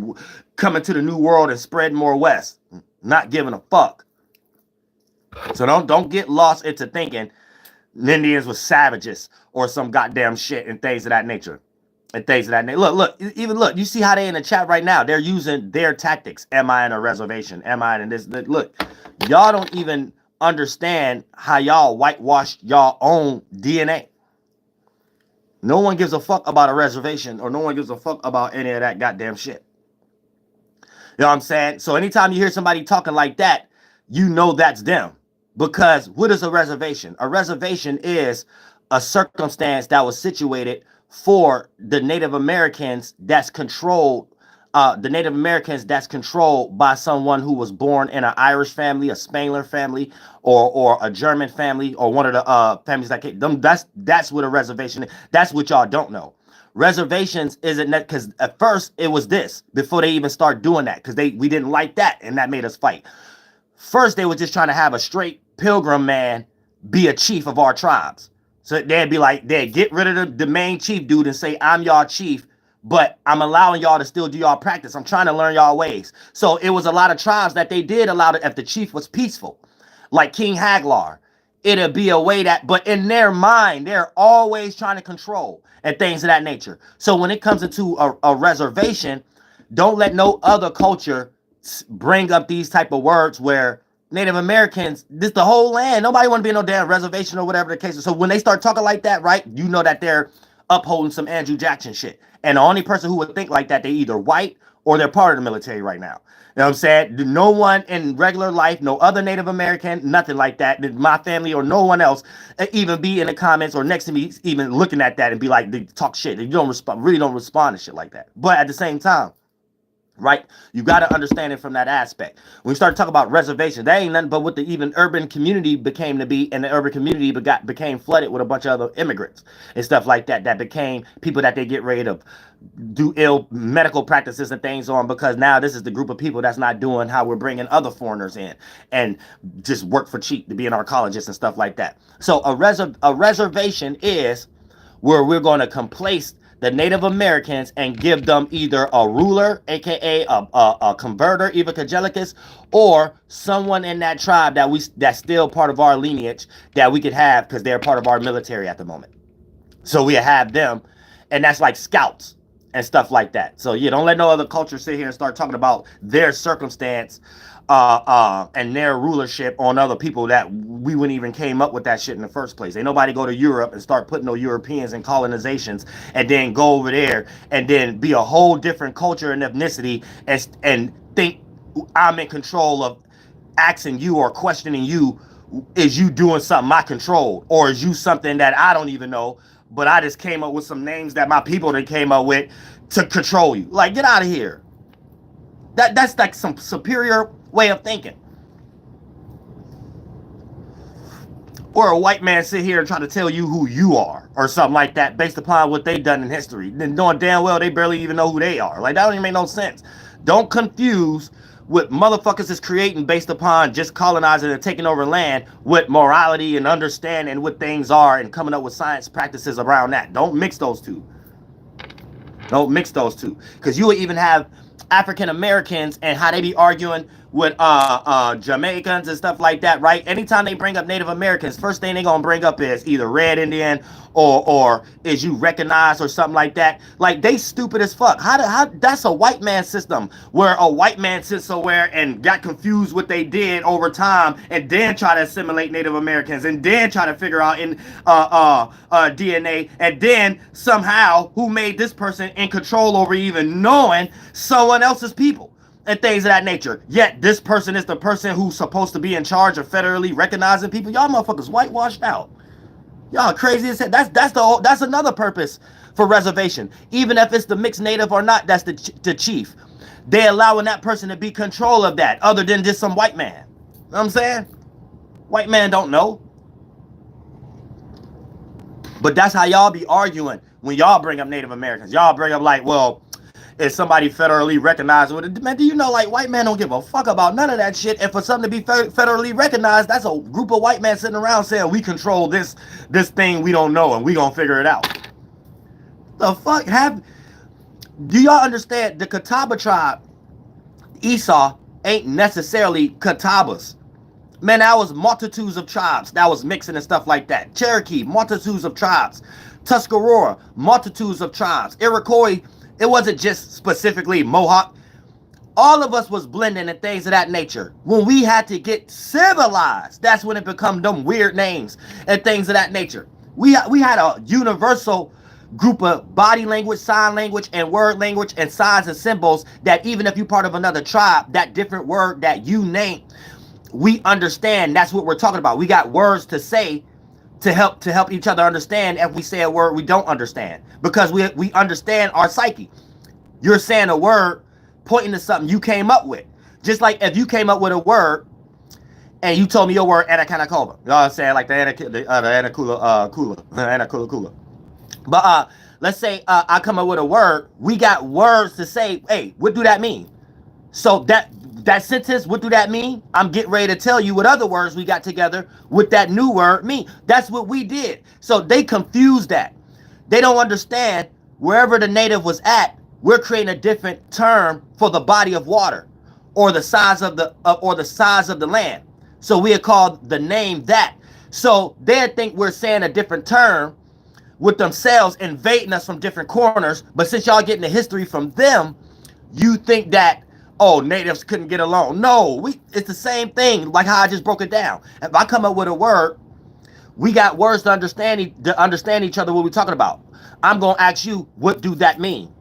coming to the new world and spreading more west, not giving a fuck. So don't get lost into thinking Indians were savages or some goddamn shit and things of that nature. And things of that nature. Look, you see how they in the chat right now. They're using their tactics. Am I in a reservation? Am I in this? Look, y'all don't even understand how y'all whitewashed y'all own DNA. No one gives a fuck about a reservation, or no one gives a fuck about any of that goddamn shit. You know what I'm saying? So anytime you hear somebody talking like that, you know that's them. Because what is a reservation? A reservation is a circumstance that was situated for the Native Americans that's controlled, by someone who was born in an Irish family, a Spaniard family, or a German family, or one of the families that came. That's what a reservation is. That's what y'all don't know. Reservations isn't that, because at first it was this, before they even start doing that, because we didn't like that, and that made us fight. First, they were just trying to have a straight pilgrim man be a chief of our tribes. So they'd be like, they'd get rid of the main chief dude and say, I'm y'all chief, but I'm allowing y'all to still do y'all practice. I'm trying to learn y'all ways. So it was a lot of tribes that they did allow it if the chief was peaceful, like King Haglar. It'll be a way that, but in their mind, they're always trying to control and things of that nature. So when it comes into a reservation, don't let no other culture bring up these type of words where Native Americans, this the whole land, nobody want to be in no damn reservation or whatever the case is. So when they start talking like that, right, you know that they're upholding some Andrew Jackson shit. And the only person who would think like that, they either white or they're part of the military right now. You know what I'm saying? No one in regular life, no other Native American, nothing like that, my family or no one else, even be in the comments or next to me, even looking at that and be like, they talk shit. You don't respond, really don't respond to shit like that. But at the same time, right? You got to understand it from that aspect. When we start talking about reservation, that ain't nothing but what the even urban community became to be, and the urban community became flooded with a bunch of other immigrants and stuff like that, that became people that they get ready to do ill medical practices and things on, because now this is the group of people that's not doing how we're bringing other foreigners in and just work for cheap to be an archaeologist and stuff like that. So a reservation is where we're going to place the Native Americans and give them either a ruler, aka a converter, evangelical, or someone in that tribe that's still part of our lineage that we could have because they're part of our military at the moment. So we have them, and that's like scouts and stuff like that. So yeah, don't let no other culture sit here and start talking about their circumstance and their rulership on other people that we wouldn't even came up with that shit in the first place. Ain't nobody go to Europe and start putting no Europeans in colonizations and then go over there and then be a whole different culture and ethnicity and think I'm in control of asking you or questioning you. Is you doing something I control, or is you something that I don't even know, but I just came up with some names that my people that came up with to control you? Like, get out of here. That's like some superior way of thinking. Or a white man sit here and try to tell you who you are or something like that based upon what they done in history, then knowing damn well they barely even know who they are. Like, that don't even make no sense. Don't confuse what motherfuckers is creating based upon just colonizing and taking over land with morality and understanding what things are and coming up with science practices around that. Don't mix those two. Don't mix those two. Because you would even have African Americans and how they be arguing with Jamaicans and stuff like that, right? Anytime they bring up Native Americans, first thing they gonna bring up is either red Indian or is you recognized or something like that. Like, they stupid as fuck. How that's a white man system where a white man sits somewhere and got confused what they did over time and then try to assimilate Native Americans and then try to figure out in DNA, and then somehow who made this person in control over even knowing someone else's people and things of that nature. Yet this person is the person who's supposed to be in charge of federally recognizing people. Y'all motherfuckers whitewashed out. Y'all crazy as hell. That's another purpose for reservation. Even if it's the mixed native or not, that's the chief. They allowing that person to be control of that, other than just some white man. You know what I'm saying? White man don't know. But that's how y'all be arguing when y'all bring up Native Americans. Y'all bring up like, well, is somebody federally recognized with it? Man, do you know, like, white man don't give a fuck about none of that shit. And for something to be federally recognized, that's a group of white men sitting around saying we control this thing we don't know and we gonna figure it out. The fuck do y'all understand the Catawba tribe, Esau, ain't necessarily Catawbas. Man, that was multitudes of tribes that was mixing and stuff like that. Cherokee, multitudes of tribes. Tuscarora, multitudes of tribes. Iroquois, it wasn't just specifically Mohawk. All of us was blending and things of that nature. When we had to get civilized, that's when it become them weird names and things of that nature. We had a universal group of body language, sign language, and word language, and signs and symbols that even if you're part of another tribe, that different word that you name, we understand. That's what we're talking about. We got words to say to help each other understand if we say a word we don't understand, because we understand our psyche. You're saying a word pointing to something you came up with. Just like if you came up with a word and you told me your word anaconda, you know what I'm saying, like the anacula. But let's say I come up with a word, we got words to say, hey, what do that mean? So that sentence, what do that mean? I'm getting ready to tell you what other words we got together with that new word mean. That's what we did. So they confused that. They don't understand wherever the native was at, we're creating a different term for the body of water or the size of the land. So we are called the name that. So they think we're saying a different term with themselves invading us from different corners. But since y'all getting the history from them, you think that, oh, natives couldn't get along. No, it's the same thing, like how I just broke it down. If I come up with a word, we got words to understand each other, what we're talking about. I'm going to ask you, what do that mean?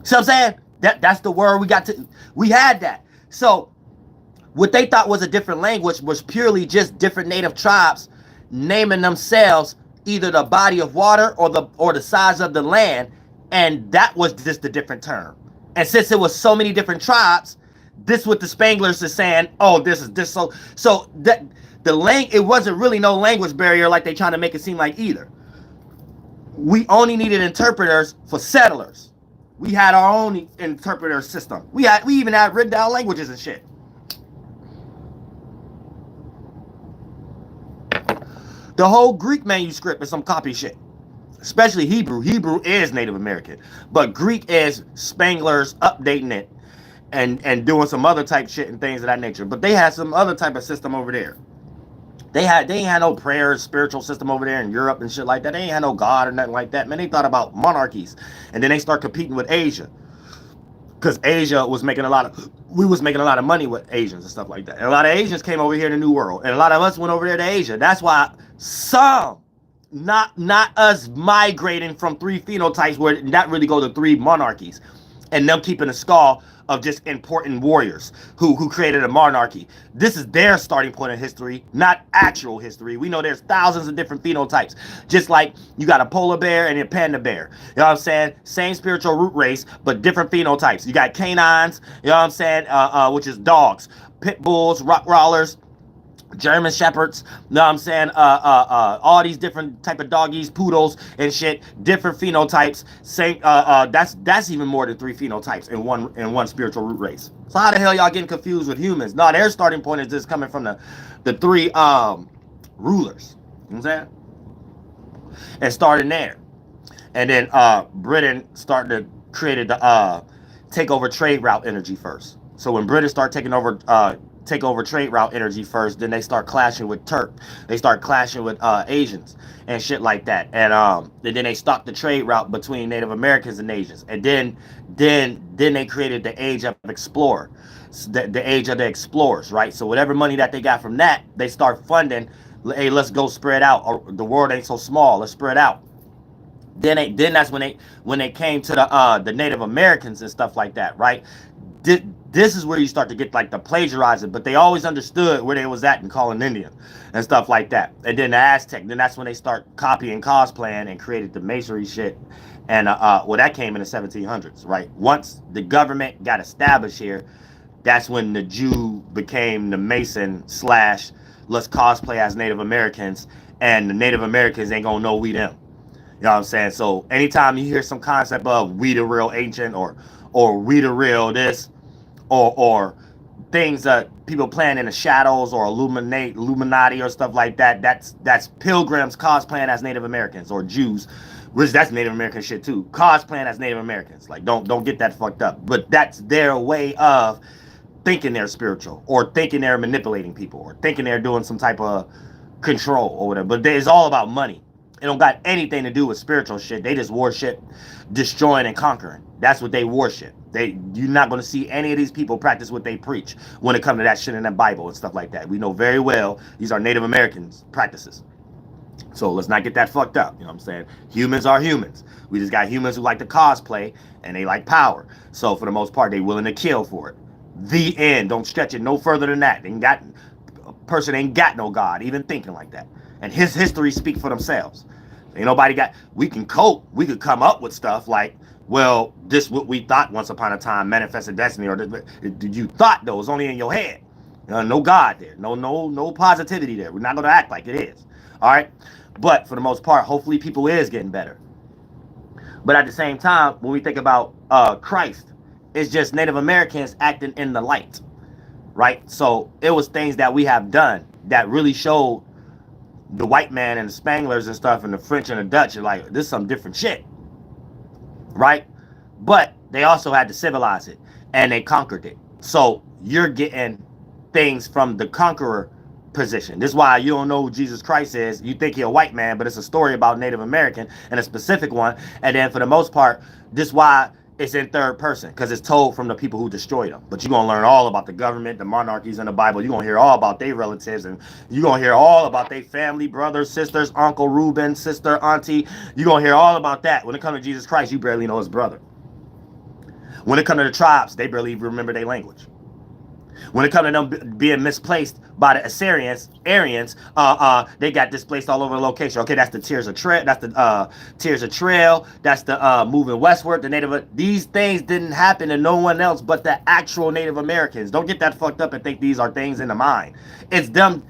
See what I'm saying? That's the word we had that. So what they thought was a different language was purely just different native tribes naming themselves either the body of water or the size of the land, and that was just a different term. And since it was so many different tribes, this what the Spanglers is saying, oh, this is this. So that it wasn't really no language barrier like they trying to make it seem like either. We only needed interpreters for settlers. We had our own interpreter system. We even had written down languages and shit. The whole Greek manuscript is some copy shit. Especially Hebrew. Hebrew is Native American. But Greek is Spanglers updating it and doing some other type shit and things of that nature. But they had some other type of system over there. They ain't had no prayer, spiritual system over there in Europe and shit like that. They ain't had no God or nothing like that. Man, they thought about monarchies. And then they start competing with Asia. Because Asia was making we was making a lot of money with Asians and stuff like that. And a lot of Asians came over here to the New World. And a lot of us went over there to Asia. That's why some, not us migrating from 3 phenotypes where that really go to 3 monarchies. And them keeping a skull of just important warriors who created a monarchy. This is their starting point in history, not actual history. We know there's thousands of different phenotypes. Just like you got a polar bear and a panda bear. You know what I'm saying? Same spiritual root race, but different phenotypes. You got canines, you know what I'm saying, which is dogs, pit bulls, rottweilers, German shepherds, you know what I'm saying, all these different type of doggies, poodles and shit, different phenotypes. Same, that's even more than 3 phenotypes in one spiritual root race. So how the hell y'all getting confused with humans? No, their starting point is just coming from the 3 rulers. You know what I'm saying? And starting there. And then Britain started to create the take over trade route energy first. So when Britain started taking over take over trade route energy first, then they start clashing with Turk. They start clashing with Asians and shit like that. And then they stopped the trade route between Native Americans and Asians. And then they created the age of explorer, the age of the explorers, right? So whatever money that they got from that, they start funding. Hey, let's go spread out. The world ain't so small. Let's spread out. Then that's when they came to the Native Americans and stuff like that, right? This is where you start to get like the plagiarizing, but they always understood where they was at in calling Indian and stuff like that. And then the Aztec, then that's when they start copying, cosplaying, and created the masonry shit. And well, that came in the 1700s, right? Once the government got established here, that's when the Jew became the Mason / let's cosplay as Native Americans, and the Native Americans ain't gonna know we them. You know what I'm saying? So anytime you hear some concept of we the real ancient or we the real this, or things that people playing in the shadows or Illuminati or stuff like that, that's pilgrims cosplaying as Native Americans or Jews, which that's Native American shit too. Cosplaying as Native Americans. Like don't get that fucked up. But that's their way of thinking they're spiritual, or thinking they're manipulating people, or thinking they're doing some type of control or whatever. But it's all about money. It don't got anything to do with spiritual shit. They just worship destroying and conquering. That's what they worship. You're not going to see any of these people practice what they preach when it comes to that shit in the Bible and stuff like that. We know very well these are Native Americans practices. So let's not get that fucked up. You know what I'm saying? Humans are humans. We just got humans who like to cosplay and they like power. So for the most part, they willing to kill for it. The end. Don't stretch it no further than that. A person ain't got no God even thinking like that. And his history speak for themselves. Ain't nobody we can cope. We could come up with stuff like, well, this what we thought once upon a time, manifested destiny, or you thought though, it was only in your head. No God there. No positivity there. We're not going to act like it is. All right. But for the most part, hopefully people is getting better. But at the same time, when we think about Christ, it's just Native Americans acting in the light. Right. So it was things that we have done that really showed the white man and the Spanglers and stuff and the French and the Dutch are like, this is some different shit. Right? But they also had to civilize it and they conquered it. So you're getting things from the conqueror position. This is why you don't know who Jesus Christ is. You think he's a white man, but it's a story about Native American and a specific one. And then for the most part, this is why it's in third person, because it's told from the people who destroyed them. But you're going to learn all about the government, the monarchies in the Bible. You're going to hear all about their relatives, and you're going to hear all about their family, brothers, sisters, Uncle Reuben, sister, auntie. You're going to hear all about that. When it comes to Jesus Christ, you barely know his brother. When it comes to the tribes, they barely even remember their language. When it comes to them being misplaced by the Aryans, they got displaced all over the location. Okay, that's the Tiers of Trail. That's the Tiers of Trail. That's the moving westward. The Native. These things didn't happen to no one else but the actual Native Americans. Don't get that fucked up and think these are things in the mind. It's them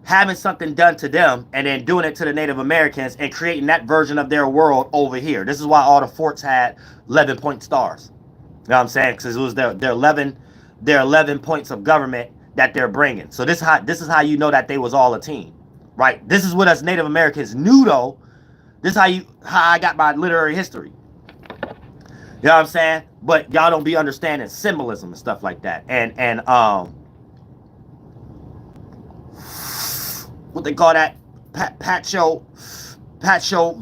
having something done to them and then doing it to the Native Americans and creating that version of their world over here. This is why all the forts had 11-point stars. You know what I'm saying? Because it was their 11 points of government that they're bringing. So this is how you know that they was all a team, right? This is what us Native Americans knew, though. This is how I got my literary history. You know what I'm saying? But y'all don't be understanding symbolism and stuff like that. And what they call that, Pat show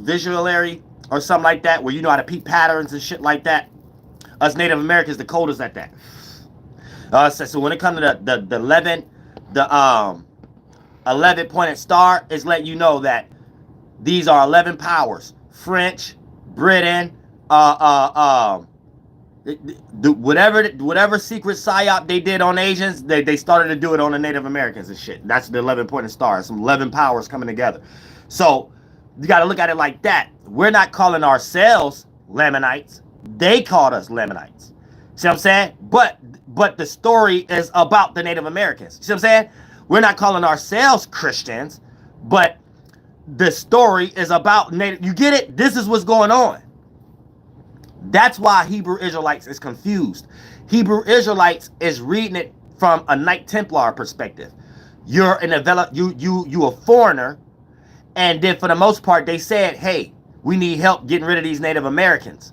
visualary or something like that, where you know how to peep patterns and shit like that. Us Native Americans, the coders at that. So when it comes to the 11-pointed star, is letting you know that these are 11 powers: French, Britain, whatever secret psyop they did on Asians, they started to do it on the Native Americans and shit. That's the 11-pointed star. Some 11 powers coming together. So you got to look at it like that. We're not calling ourselves Lamanites. They called us Lamanites. See what I'm saying? But the story is about the Native Americans. See what I'm saying? We're not calling ourselves Christians, but the story is about Native. You get it? This is what's going on. That's why Hebrew Israelites is confused. Hebrew Israelites is reading it from a Knight Templar perspective. You're you a foreigner, and then for the most part they said, hey, we need help getting rid of these Native Americans,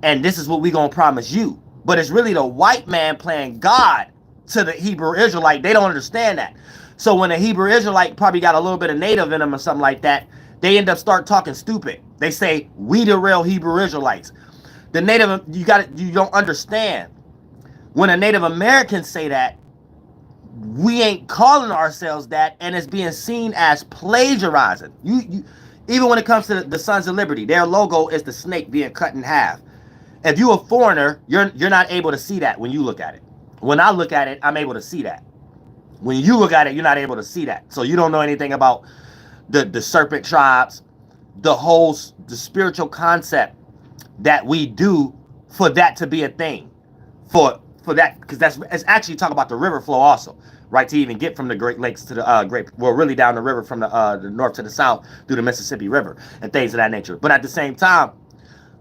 and this is what we gonna promise you. But it's really the white man playing God to the Hebrew Israelite. They don't understand that. So when a Hebrew Israelite probably got a little bit of native in them or something like that, they end up start talking stupid. They say, we the real Hebrew Israelites. The Native, you don't understand. When a Native American say that, we ain't calling ourselves that, and it's being seen as plagiarizing. Even when it comes to the Sons of Liberty, their logo is the snake being cut in half. If you're a foreigner, you're not able to see that when you look at it. When I look at it, I'm able to see that. When you look at it, you're not able to see that. So you don't know anything about the serpent tribes, the spiritual concept that we do for that to be a thing. For that, because it's actually talking about the river flow also, right? To even get from the Great Lakes to the really down the river from the north to the south through the Mississippi River and things of that nature. But at the same time,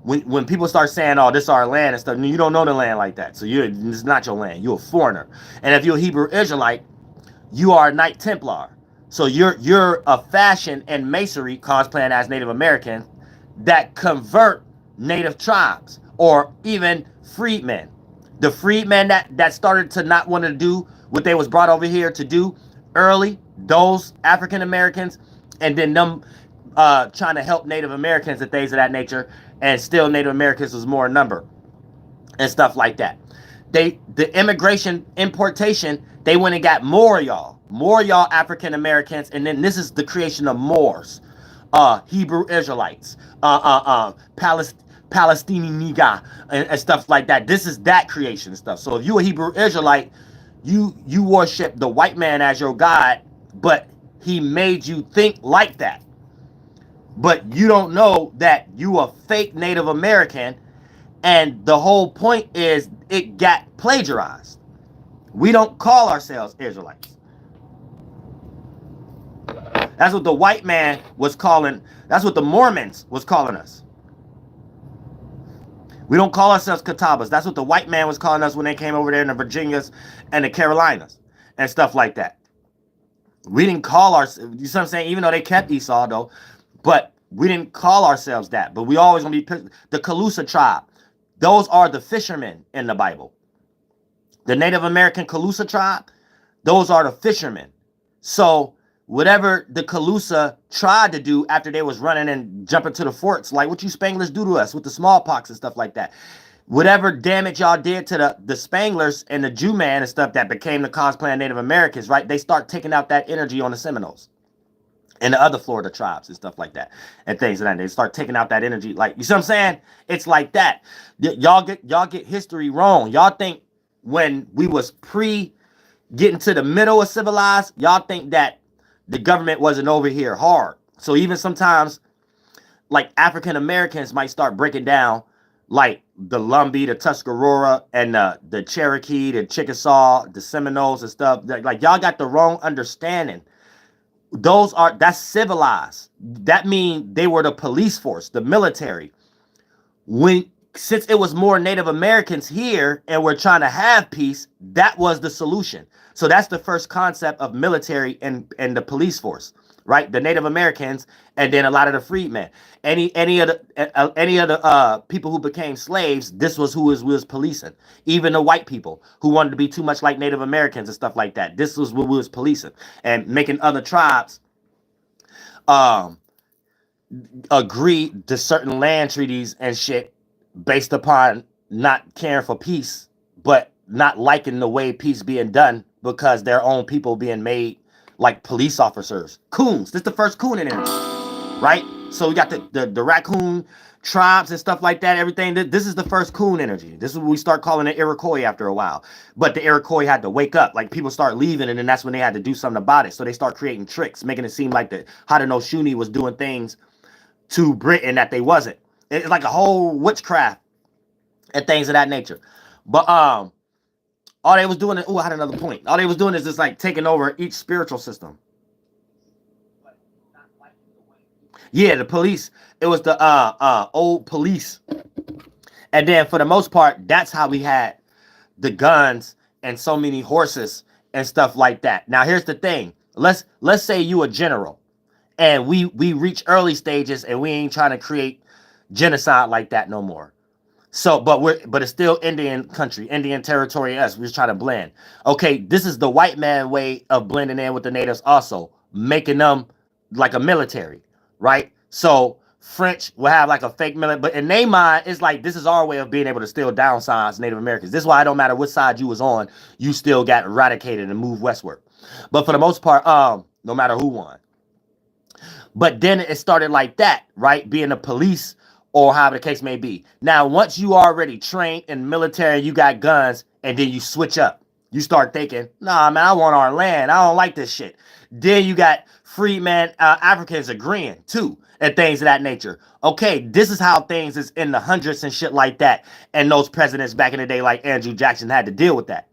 when people start saying, oh, this is our land and stuff, you don't know the land like that. So it's not your land. You're a foreigner. And if you're a Hebrew Israelite, you are a Knight Templar. So you're a fashion and masonry cosplaying as Native American that convert native tribes or even freedmen. The freedmen that started to not want to do what they was brought over here to do early, those African Americans, and then them trying to help Native Americans and things of that nature, and still Native Americans was more in number and stuff like that. The immigration importation, they went and got more y'all African Americans, and then this is the creation of Moors, Hebrew Israelites, Palestinian and stuff like that. This is that creation stuff. So if you a Hebrew Israelite, you worship the white man as your God, but he made you think like that. But you don't know that you a fake Native American, and the whole point is it got plagiarized. We don't call ourselves Israelites. That's what the white man was calling. That's what the Mormons was calling us. We don't call ourselves Catawbas. That's what the white man was calling us when they came over there in the Virginias and the Carolinas and stuff like that. We didn't call ourselves, you see what I'm saying? Even though they kept Esau though, but we didn't call ourselves that. But we always gonna be the Calusa tribe. Those are the fishermen in the Bible. The Native American Calusa tribe, those are the fishermen. So whatever the Calusa tried to do after they was running and jumping to the forts, like what you Spanglers do to us with the smallpox and stuff like that. Whatever damage y'all did to the Spanglers and the Jew man and stuff that became the cosplaying Native Americans, right? They start taking out that energy on the Seminoles and the other Florida tribes and stuff like that and things like that. They start taking out that energy. Like, you see what I'm saying? It's like that. Y'all get history wrong. Y'all think when we was getting to the middle of civilized, y'all think that the government wasn't over here hard. So even sometimes, like African Americans might start breaking down, like the Lumbee, the Tuscarora, and the Cherokee, the Chickasaw, the Seminoles and stuff. Like y'all got the wrong understanding. That's civilized. That means they were the police force, the military. Since it was more Native Americans here and we're trying to have peace, that was the solution. So that's the first concept of military and the police force, right? The Native Americans and then a lot of the freedmen. Any of the people who became slaves, this was who was policing. Even the white people who wanted to be too much like Native Americans and stuff like that. This was what we was policing and making other tribes agree to certain land treaties and shit based upon not caring for peace, but not liking the way peace being done because their own people being made like police officers. Coons. This is the first coon in energy, right? So we got the raccoon tribes and stuff like that, everything. This is the first coon energy. This is what we start calling it Iroquois after a while. But the Iroquois had to wake up. Like people start leaving and then that's when they had to do something about it. So they start creating tricks, making it seem like the Haudenosaunee was doing things to Britain that they wasn't. It's like a whole witchcraft and things of that nature. But all they was doing is, I had another point. All they was doing is just like taking over each spiritual system. Yeah, the police. It was the old police. And then for the most part, that's how we had the guns and so many horses and stuff like that. Now here's the thing. Let's say you a general and we reach early stages and we ain't trying to create genocide like that no more. So, but it's still Indian country, Indian territory. Us, we're just trying to blend. Okay, this is the white man way of blending in with the natives, also making them like a military, right? So French will have like a fake military, but in their mind, it's like this is our way of being able to still downsize Native Americans. This is why it don't matter what side you was on, you still got eradicated and moved westward. But for the most part, no matter who won. But then it started like that, right? Being the police or however the case may be. Now, once you already trained in military, you got guns, and then you switch up. You start thinking, nah, man, I want our land. I don't like this shit. Then you got freedmen, Africans agreeing too, and things of that nature. Okay, this is how things is in the hundreds and shit like that. And those presidents back in the day, like Andrew Jackson, had to deal with that.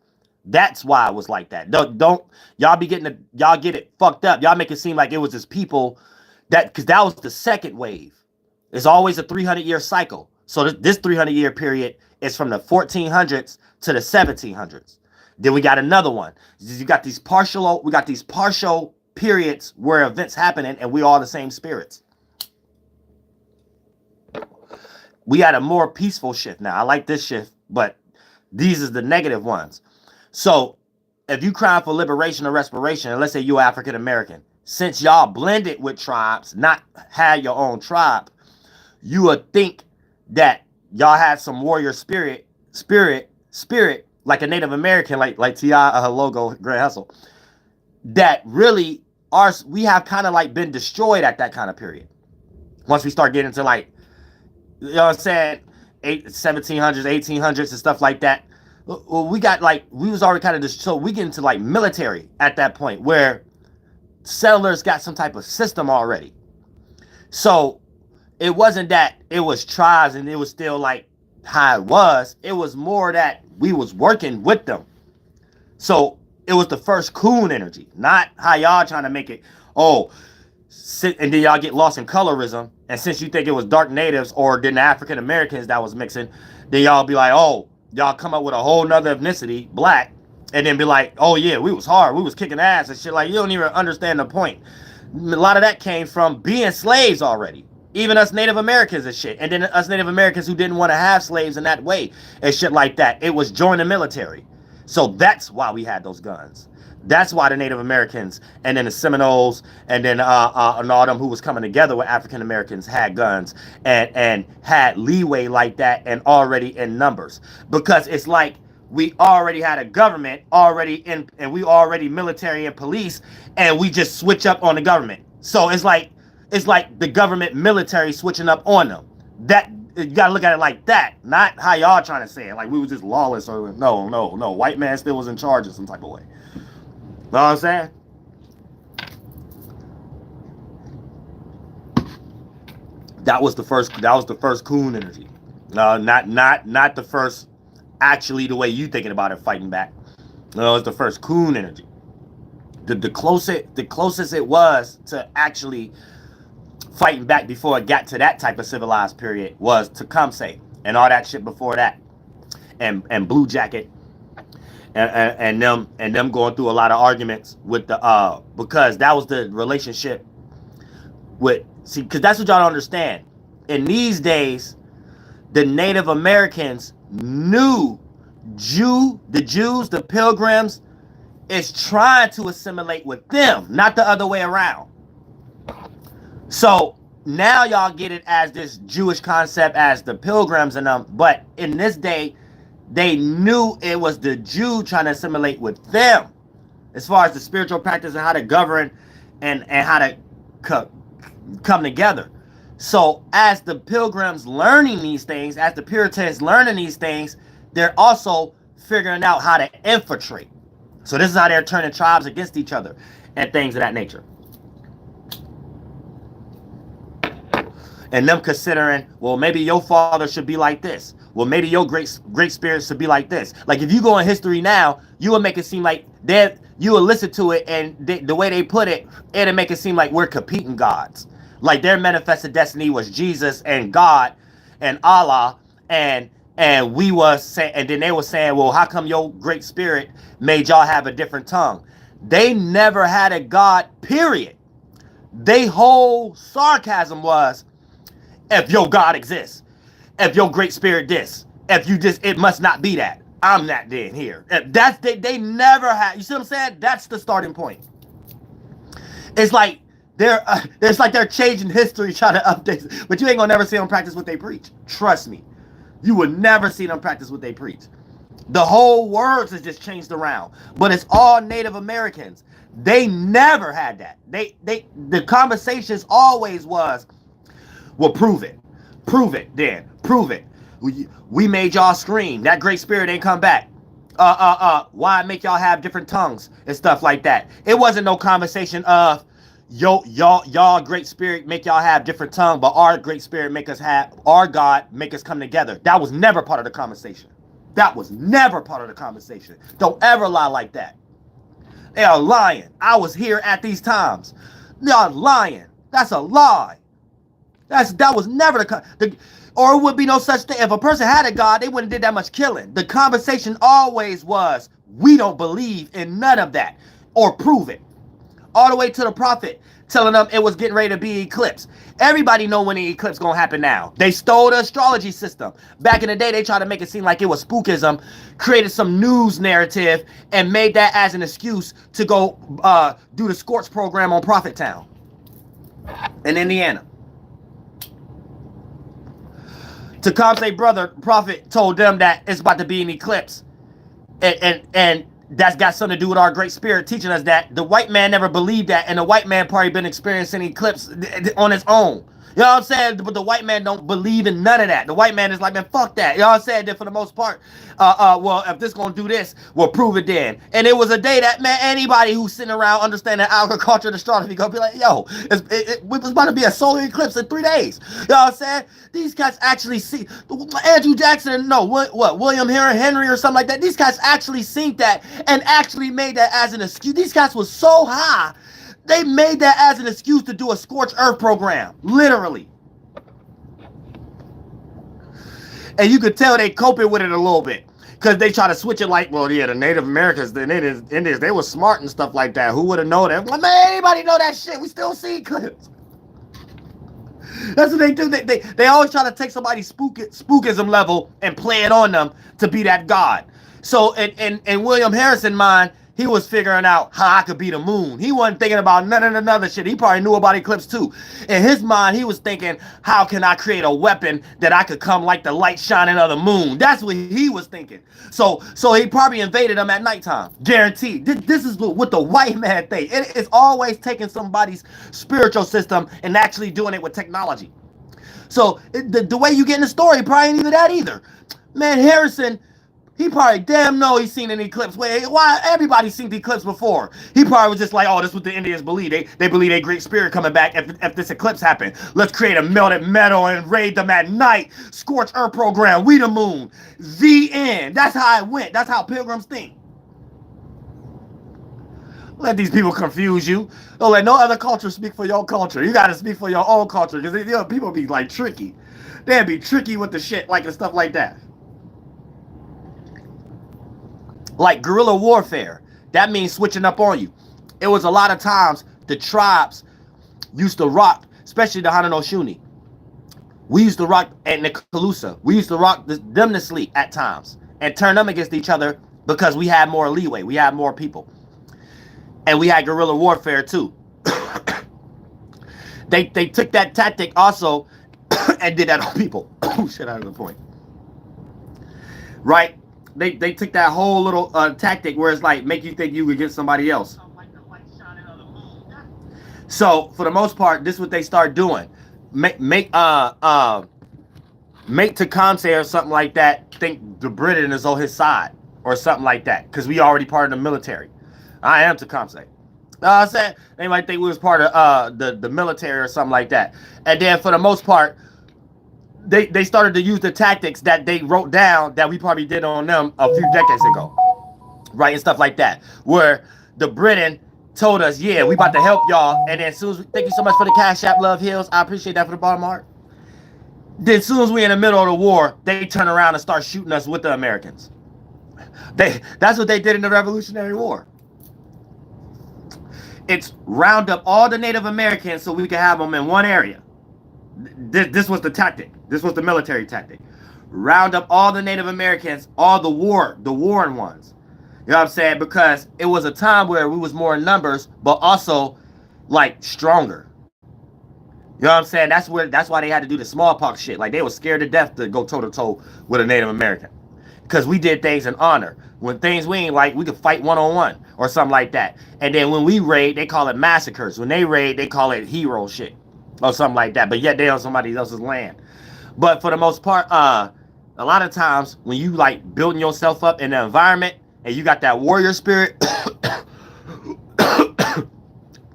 That's why it was like that. Don't y'all y'all get it fucked up. Y'all make it seem like it was just people because that was the second wave. It's always a 300-year cycle. So this 300-year period is from the 1400s to the 1700s. Then we got another one. We got these partial periods where events happening and we all the same spirits. We had a more peaceful shift now. I like this shift, but these is the negative ones. So if you cry for liberation or respiration, and let's say you're African American, since y'all blended with tribes, not had your own tribe, you would think that y'all had some warrior spirit, like a Native American, like T.I. logo, Great Hustle, that really we have kind of like been destroyed at that kind of period. Once we start getting to like, you know what I'm saying, 1700s, 1800s and stuff like that, we got like, we was already kind of so we get into like military at that point where settlers got some type of system already. So it wasn't that it was tribes and it was still like how it was. It was more that we was working with them. So it was the first coon energy, not how y'all trying to make it, and then y'all get lost in colorism. And since you think it was dark natives or then the African Americans that was mixing, then y'all be like, oh, y'all come up with a whole nother ethnicity, black, and then be like, oh yeah, we was hard, we was kicking ass and shit. Like, you don't even understand the point. A lot of that came from being slaves already. Even us Native Americans and shit. And then us Native Americans who didn't want to have slaves in that way and shit like that. It was join the military. So that's why we had those guns. That's why the Native Americans and then the Seminoles and then and all them who was coming together with African Americans had guns and had leeway like that and already in numbers. Because it's like we already had a government already in, and we already military and police, and we just switch up on the government. So it's like the government military switching up on them. That you gotta look at it like that, not how y'all trying to say it. Like we was just lawless or no. White man still was in charge in some type of way. Know what I'm saying? That was the first coon energy. Not the first actually the way you thinking about it fighting back. No, it's the first coon energy. The closest it was to actually fighting back before it got to that type of civilized period was Tecumseh and all that shit before that, and Blue Jacket, and them going through a lot of arguments with the because that was the relationship with, see, because that's what y'all don't understand. In these days, the Native Americans knew the Jews, the Pilgrims, is trying to assimilate with them, not the other way around. So now y'all get it as this Jewish concept as the Pilgrims and them, but in this day, they knew it was the Jew trying to assimilate with them, as far as the spiritual practice and how to govern and how to come together. So as the Pilgrims learning these things, as the Puritans learning these things, they're also figuring out how to infiltrate. So this is how they're turning tribes against each other and things of that nature. And them considering, well, maybe your father should be like this. Well, maybe your great spirit should be like this. Like if you go in history now, you will make it seem like you will listen to it, and the way they put it, it'll make it seem like we're competing gods. Like their manifested destiny was Jesus and God and Allah, and we was saying, and then they were saying, well, how come your great spirit made y'all have a different tongue? They never had a God, period. They whole sarcasm was, if your God exists, if your great spirit this, if you just, it must not be that. I'm not then here. That's they never had. You see what I'm saying? That's the starting point. It's like they're changing history, trying to update, but you ain't gonna never see them practice what they preach. Trust me, you will never see them practice what they preach. The whole words is just changed around, but it's all Native Americans. They never had that. The conversations always was, well, prove it, then prove it. We made y'all scream. That great spirit ain't come back. Why make y'all have different tongues and stuff like that? It wasn't no conversation of y'all great spirit make y'all have different tongue, but our great spirit make us have, our God make us come together. That was never part of the conversation. That was never part of the conversation. Don't ever lie like that. They are lying. I was here at these times. They are lying. That's a lie. That was never or it would be no such thing. If a person had a God, they wouldn't did that much killing. The conversation always was, we don't believe in none of that, or prove it. All the way to the prophet telling them it was getting ready to be eclipse. Everybody know when the eclipse gonna happen now. They stole the astrology system. Back in the day, they tried to make it seem like it was spookism, created some news narrative, and made that as an excuse to go do the Scorch program on Prophet Town in Indiana. Tecumseh brother prophet told them that it's about to be an eclipse, and that's got something to do with our great spirit teaching us that. The white man never believed that, and the white man probably been experiencing eclipse on his own. You know what I'm saying? But the white man don't believe in none of that. The white man is like, man, fuck that. You know what I'm saying? That for the most part, well, if this gonna do this, we'll prove it then. And it was a day that, man, anybody who's sitting around understanding agriculture and astronomy gonna be like, yo, it was about to be a solar eclipse in 3 days. You know what I'm saying? These cats actually see, Andrew Jackson, no, what William Henry or something like that. These cats actually seen that and actually made that as an excuse. These cats was so high, they made that as an excuse to do a scorched earth program, literally. And you could tell they coping with it a little bit, because they try to switch it like, well, yeah, the Native Americans, the Native Indians, they were smart and stuff like that. Who would have known that? Well, man, anybody know that shit? We still see clips. That's what they do. They always try to take somebody's spookism level and play it on them to be that god. So in William Harrison's mind, he was figuring out how I could be the moon. He wasn't thinking about none of the other shit. He probably knew about eclipse too. In his mind, he was thinking, how can I create a weapon that I could come like the light shining of the moon? That's what he was thinking. So he probably invaded them at nighttime. Guaranteed. This is what the white man think. It's always taking somebody's spiritual system and actually doing it with technology. So the way you get in the story probably ain't even that either. Man, Harrison, he probably damn know he's seen an eclipse. Why everybody's seen the eclipse before? He probably was just like, oh, this is what the Indians believe. They believe a great spirit coming back if this eclipse happened. Let's create a melted metal and raid them at night. Scorch Earth program, we the moon. The end. That's how it went. That's how pilgrims think. Let these people confuse you. Don't let no other culture speak for your culture. You gotta speak for your own culture, because people be like tricky. They'd be tricky with the shit, like and stuff like that. Like guerrilla warfare, that means switching up on you. It was a lot of times the tribes used to rock, especially the Haudenosaunee. We used to rock at the Calusa. We used to rock them to sleep at times and turn them against each other because we had more leeway. We had more people. And we had guerrilla warfare too. They took that tactic also and did that on people. Oh shit, out of the point. Right? They took that whole little tactic where it's like make you think you could get somebody else. So for the most part, this is what they start doing. Make Tecumseh or something like that think the Britain is on his side or something like that, because we already part of the military. I am Tecumseh. I said they might think we was part of the military or something like that. And then for the most part, they started to use the tactics that they wrote down that we probably did on them a few decades ago, right, and stuff like that, where the Britain told us, yeah, we about to help y'all, and then as soon as thank you so much for the Cashapp, Love Hills, I appreciate that for the bottom art. Then as soon as we in the middle of the war, they turn around and start shooting us with the Americans. That's what they did in the Revolutionary War. It's round up all the Native Americans so we can have them in one area. This was the tactic. This was the military tactic. Round up all the Native Americans, all the warring ones. You know what I'm saying? Because it was a time where we was more in numbers, but also like stronger. You know what I'm saying? That's why they had to do the smallpox shit. Like they were scared to death to go toe to toe with a Native American, because we did things in honor. When things we ain't like, we could fight one-on-one or something like that. And then when we raid, they call it massacres. When they raid, they call it hero shit or something like that. But yet they on somebody else's land. But for the most part, a lot of times when you like building yourself up in the environment and you got that warrior spirit,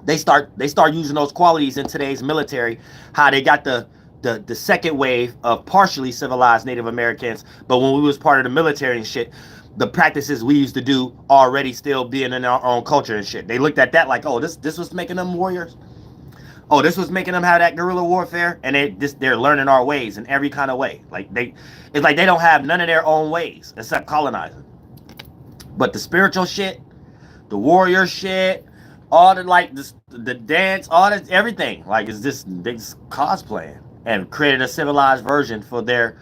they start using those qualities in today's military. How they got the second wave of partially civilized Native Americans, but when we was part of the military and shit, the practices we used to do already still being in our own culture and shit. They looked at that like, oh, this was making them warriors. Oh, this was making them have that guerrilla warfare, and they're learning our ways in every kind of way. Like it's like they don't have none of their own ways except colonizing. But the spiritual shit, the warrior shit, all the like the dance, all that, everything, like it's just they just cosplaying and created a civilized version for their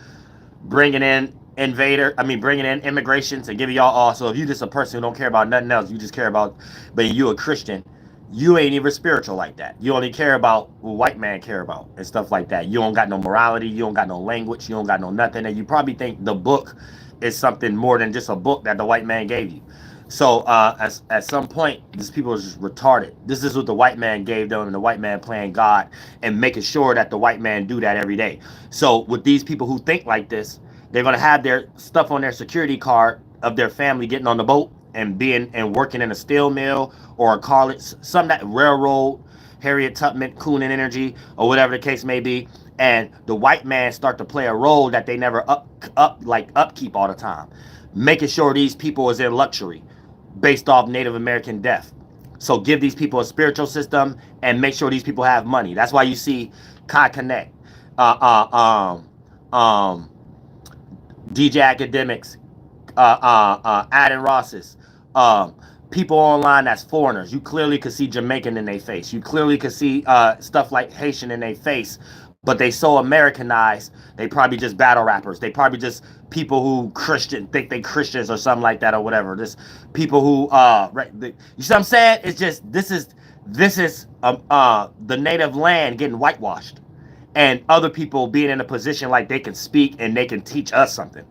bringing in immigration to give y'all all. So if you just a person who don't care about nothing else, you just care about, but you a Christian, you ain't even spiritual like that. You only care about what white man care about and stuff like that. You don't got no morality, you don't got no language, you don't got no nothing, and you probably think the book is something more than just a book that the white man gave you. So at some point, these people are just retarded. This is what the white man gave them, and the white man playing God and making sure that the white man do that every day. So with these people who think like this, they're gonna have their stuff on their security card of their family getting on the boat and working in a steel mill or some that railroad, Harriet Tubman, Coonan Energy, or whatever the case may be. And the white man start to play a role that they never upkeep all the time, making sure these people is in luxury based off Native American death. So give these people a spiritual system and make sure these people have money. That's why you see Kai Connect, DJ Academics, Adam Ross's, people online that's foreigners. You clearly could see Jamaican in their face. You clearly could see stuff like Haitian in their face. But they so Americanized, they probably just battle rappers. They probably just people who think they Christians or something like that or whatever. Just people who, you see what I'm saying? It's just, this is the native land getting whitewashed. And other people being in a position like they can speak and they can teach us something.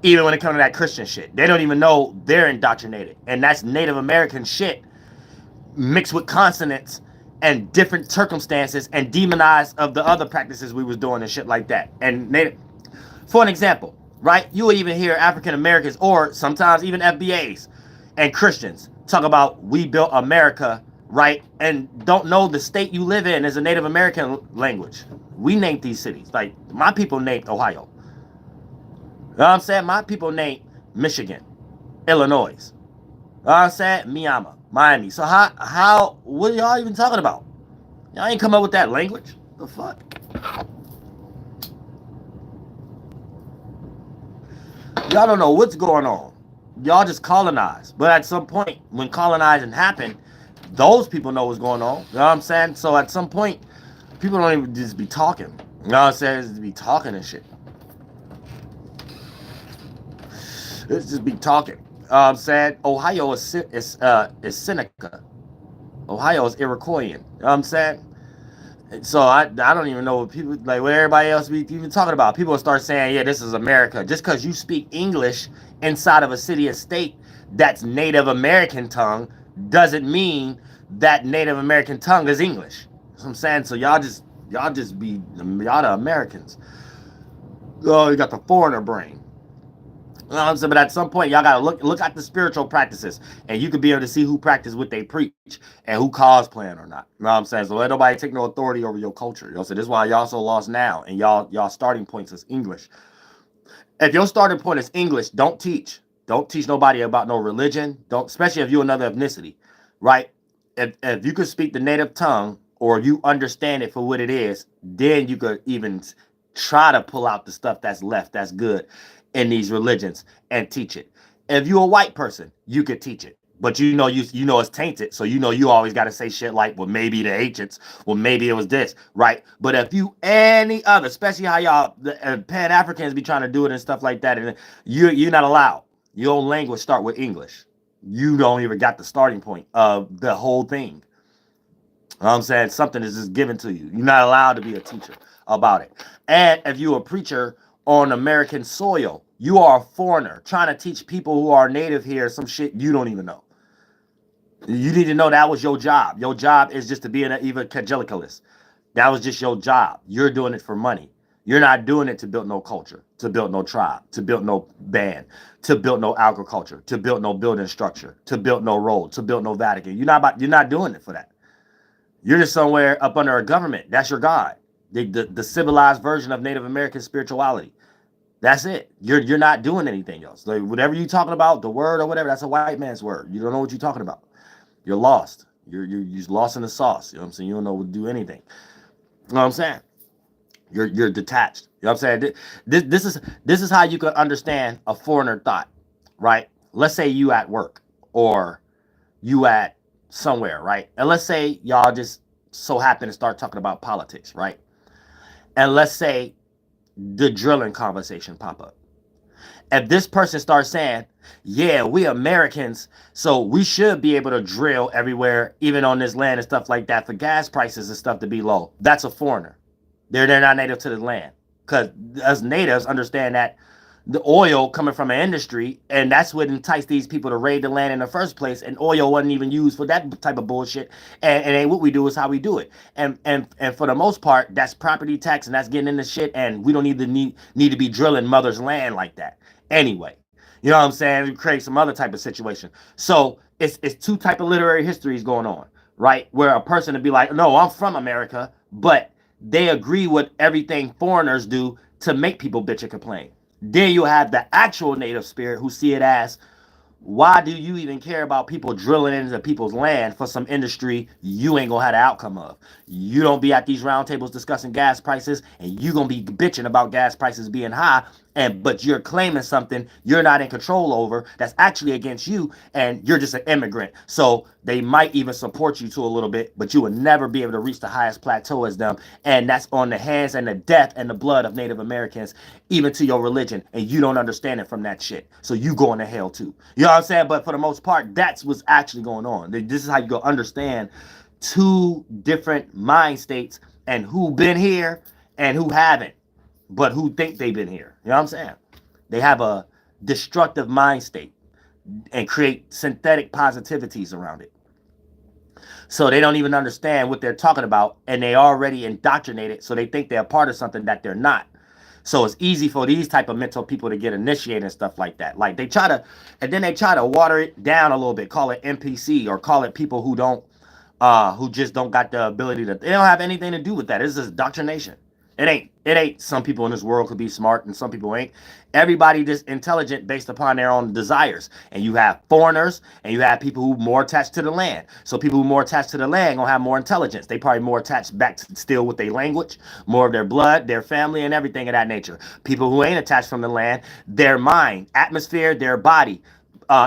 Even when it comes to that Christian shit. They don't even know they're indoctrinated. And that's Native American shit mixed with consonants and different circumstances and demonize of the other practices we was doing and shit like that. And they, for an example, right? You would even hear African Americans or sometimes even FBAs and Christians talk about we built America, right? And don't know the state you live in is a Native American language. We named these cities. Like my people named Ohio. You know what I'm saying? My people named Michigan, Illinois. You know what I'm saying? Miami. So what are y'all even talking about? Y'all ain't come up with that language. The fuck? Y'all don't know what's going on. Y'all just colonized. But at some point, when colonizing happened, those people know what's going on. You know what I'm saying? So at some point, people don't even just be talking. You know what I'm saying? Just be talking and shit. It's just be talking. I'm saying Ohio is Seneca. Ohio is Iroquoian. You know what I'm saying? So I don't even know what people like what everybody else be even talking about. People will start saying, yeah, this is America. Just because you speak English inside of a city or state that's Native American tongue doesn't mean that Native American tongue is English. That's what I'm saying. So y'all the Americans. Oh, you got the foreigner brain. You know what I'm saying? But at some point, y'all gotta look at the spiritual practices, and you can be able to see who practice what they preach and who cosplaying or not. You know what I'm saying? So let nobody take no authority over your culture. You know, so this is why y'all so lost now, and y'all starting points is English. If your starting point is English, don't teach. Don't teach nobody about no religion. Don't, especially if you're another ethnicity, right? If you could speak the native tongue or you understand it for what it is, then you could even try to pull out the stuff that's left, that's good in these religions and teach it. If you're a white person, you could teach it. But you know it's tainted, so you always got to say shit like, well, maybe the ancients, well, maybe it was this, right? But if you any other, especially how y'all Pan Africans be trying to do it and stuff like that, and you're not allowed. Your own language start with English. You don't even got the starting point of the whole thing. You know what I'm saying? Something is just given to you. You're not allowed to be a teacher about it. And if you're a preacher on American soil, you are a foreigner trying to teach people who are native here some shit you don't even know. You need to know that was your job. Your job is just to be an evangelicalist. That was just your job. You're doing it for money. You're not doing it to build no culture, to build no tribe, to build no band, to build no agriculture, to build no building structure, to build no road, to build no Vatican. You're not doing it for that. You're just somewhere up under a government. That's your God. The civilized version of Native American spirituality. That's it. You're not doing anything else. Like whatever you're talking about, the word or whatever, that's a white man's word. You don't know what you're talking about. You're lost. You're lost in the sauce. You know what I'm saying? You don't know what to do anything. You know what I'm saying? You're detached. You know what I'm saying? This is how you can understand a foreigner thought, right? Let's say you at work or you at somewhere, right? And let's say y'all just so happen to start talking about politics, right? And let's say the drilling conversation pop up. If this person starts saying, yeah, we Americans, so we should be able to drill everywhere, even on this land and stuff like that for gas prices and stuff to be low, that's a foreigner. They're not native to the land. Because us natives understand that the oil coming from an industry, and that's what enticed these people to raid the land in the first place. And oil wasn't even used for that type of bullshit. And what we do is how we do it. And for the most part, that's property tax and that's getting into shit. And we don't need to be drilling mother's land like that. Anyway, you know what I'm saying? We create some other type of situation. So it's two type of literary histories going on, right? Where a person would be like, no, I'm from America, but they agree with everything foreigners do to make people bitch and complain. Then you have the actual native spirit who see it as, why do you even care about people drilling into people's land for some industry you ain't gonna have the outcome of? You don't be at these round tables discussing gas prices, and you gonna be bitching about gas prices being high, but you're claiming something you're not in control over that's actually against you, and you're just an immigrant. So they might even support you to a little bit, but you will never be able to reach the highest plateau as them, and that's on the hands and the death and the blood of Native Americans, even to your religion, and you don't understand it from that shit. So you going to hell too. You know what I'm saying? But for the most part, that's what's actually going on. This is how you go understand two different mind states and who been here and who haven't, but who think they've been here. You know what I'm saying? They have a destructive mind state and create synthetic positivities around it. So they don't even understand what they're talking about, and they already indoctrinated, so they think they're a part of something that they're not. So it's easy for these type of mental people to get initiated and stuff like that. Like they try to, and then they try to water it down a little bit, call it NPC or call it people who just don't got the ability to, they don't have anything to do with that. It's just indoctrination. It ain't some people in this world could be smart and some people ain't. Everybody just intelligent based upon their own desires. And you have foreigners and you have people who more attached to the land. So people who more attached to the land gonna have more intelligence. They probably more attached back to still with their language, more of their blood, their family, and everything of that nature. People who ain't attached from the land, their mind, atmosphere, their body,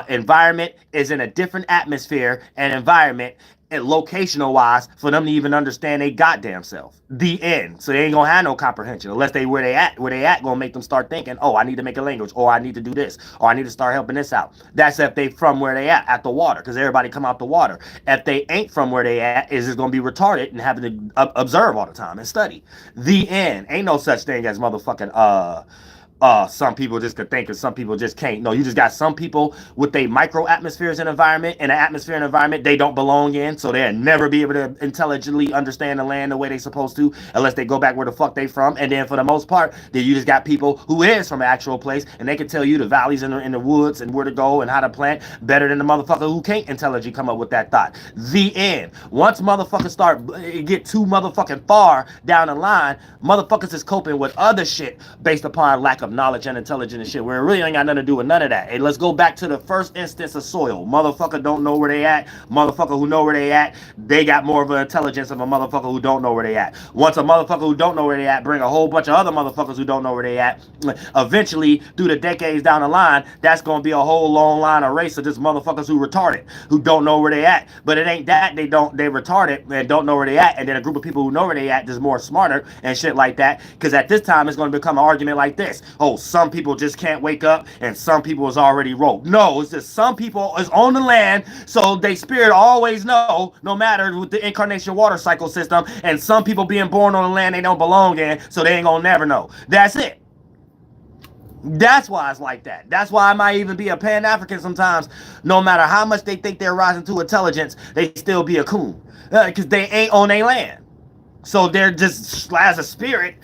environment is in a different atmosphere and environment and locational wise for them to even understand they goddamn self. The end. So they ain't gonna have no comprehension unless they where they at gonna make them start thinking, oh, I need to make a language, or I need to do this, or I need to start helping this out. That's if they from where they at the water, because everybody come out the water. If they ain't from where they at, is just gonna be retarded and having to observe all the time and study. The end. Ain't no such thing as motherfucking some people just could think and some people just can't. No, you just got some people with their micro atmospheres and environment and an atmosphere and environment they don't belong in, so they'll never be able to intelligently understand the land the way they supposed to unless they go back where the fuck they from. And then for the most part, then you just got people who is from an actual place and they can tell you the valleys in the woods and where to go and how to plant better than the motherfucker who can't intelligently come up with that thought. The end. Once motherfuckers start get too motherfucking far down the line, motherfuckers is coping with other shit based upon lack of knowledge and intelligence and shit, where it really ain't got nothing to do with none of that. Hey, let's go back to the first instance of soil. Motherfucker don't know where they at. Motherfucker who know where they at, they got more of an intelligence of a motherfucker who don't know where they at. Once a motherfucker who don't know where they at bring a whole bunch of other motherfuckers who don't know where they at, eventually through the decades down the line, that's gonna be a whole long line of race of just motherfuckers who retarded, who don't know where they at. But it ain't that they retarded and don't know where they at, and then a group of people who know where they at just more smarter and shit like that. Because at this time it's gonna become an argument like this. Oh, some people just can't wake up and some people is already woke. No, it's just some people is on the land, so they spirit always know, no matter with the incarnation water cycle system, and some people being born on the land they don't belong in, so they ain't gonna never know. That's it. That's why it's like that. That's why I might even be a Pan-African sometimes. No matter how much they think they're rising to intelligence, they still be a coon. Because they ain't on their land. So they're just, as a spirit,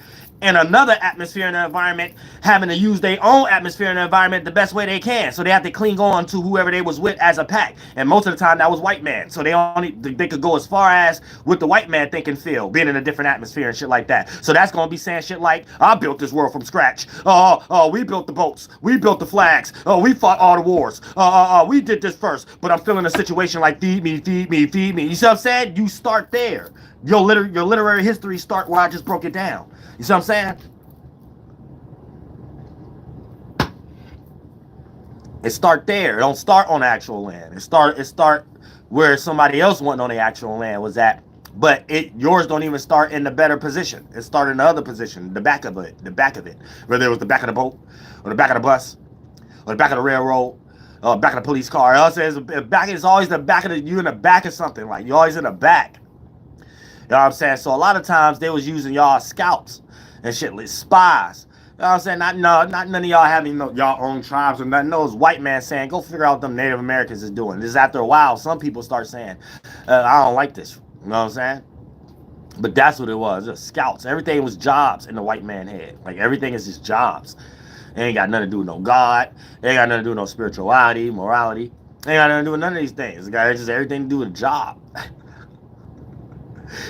in another atmosphere and environment, having to use their own atmosphere and environment the best way they can. So they have to cling on to whoever they was with as a pack. And most of the time that was white man. So they could go as far as with the white man think and feel, being in a different atmosphere and shit like that. So that's gonna be saying shit like, I built this world from scratch. We built the boats. We built the flags. We fought all the wars. We did this first. But I'm feeling a situation like feed me, feed me, feed me. You see what I'm saying? You start there. Your literary history start where I just broke it down. You see what I'm saying? It start there. It don't start on the actual land. It start where somebody else wasn't on the actual land was at. But yours don't even start in the better position. It started in the other position, the back of it. Whether it was the back of the boat, or the back of the bus, or the back of the railroad, or the back of the police car. It's always the back of you in the back of something. Like you're always in the back. You know what I'm saying? So a lot of times they was using y'all scouts and shit, like spies. You know what I'm saying? Not none of y'all having y'all own tribes or nothing. Those white man saying, go figure out what them Native Americans is doing. This is after a while, some people start saying, I don't like this. You know what I'm saying? But that's what it was. Just scouts. Everything was jobs in the white man head. Like everything is just jobs. It ain't got nothing to do with no God. It ain't got nothing to do with no spirituality, morality. It ain't got nothing to do with none of these things. It's just everything to do with a job.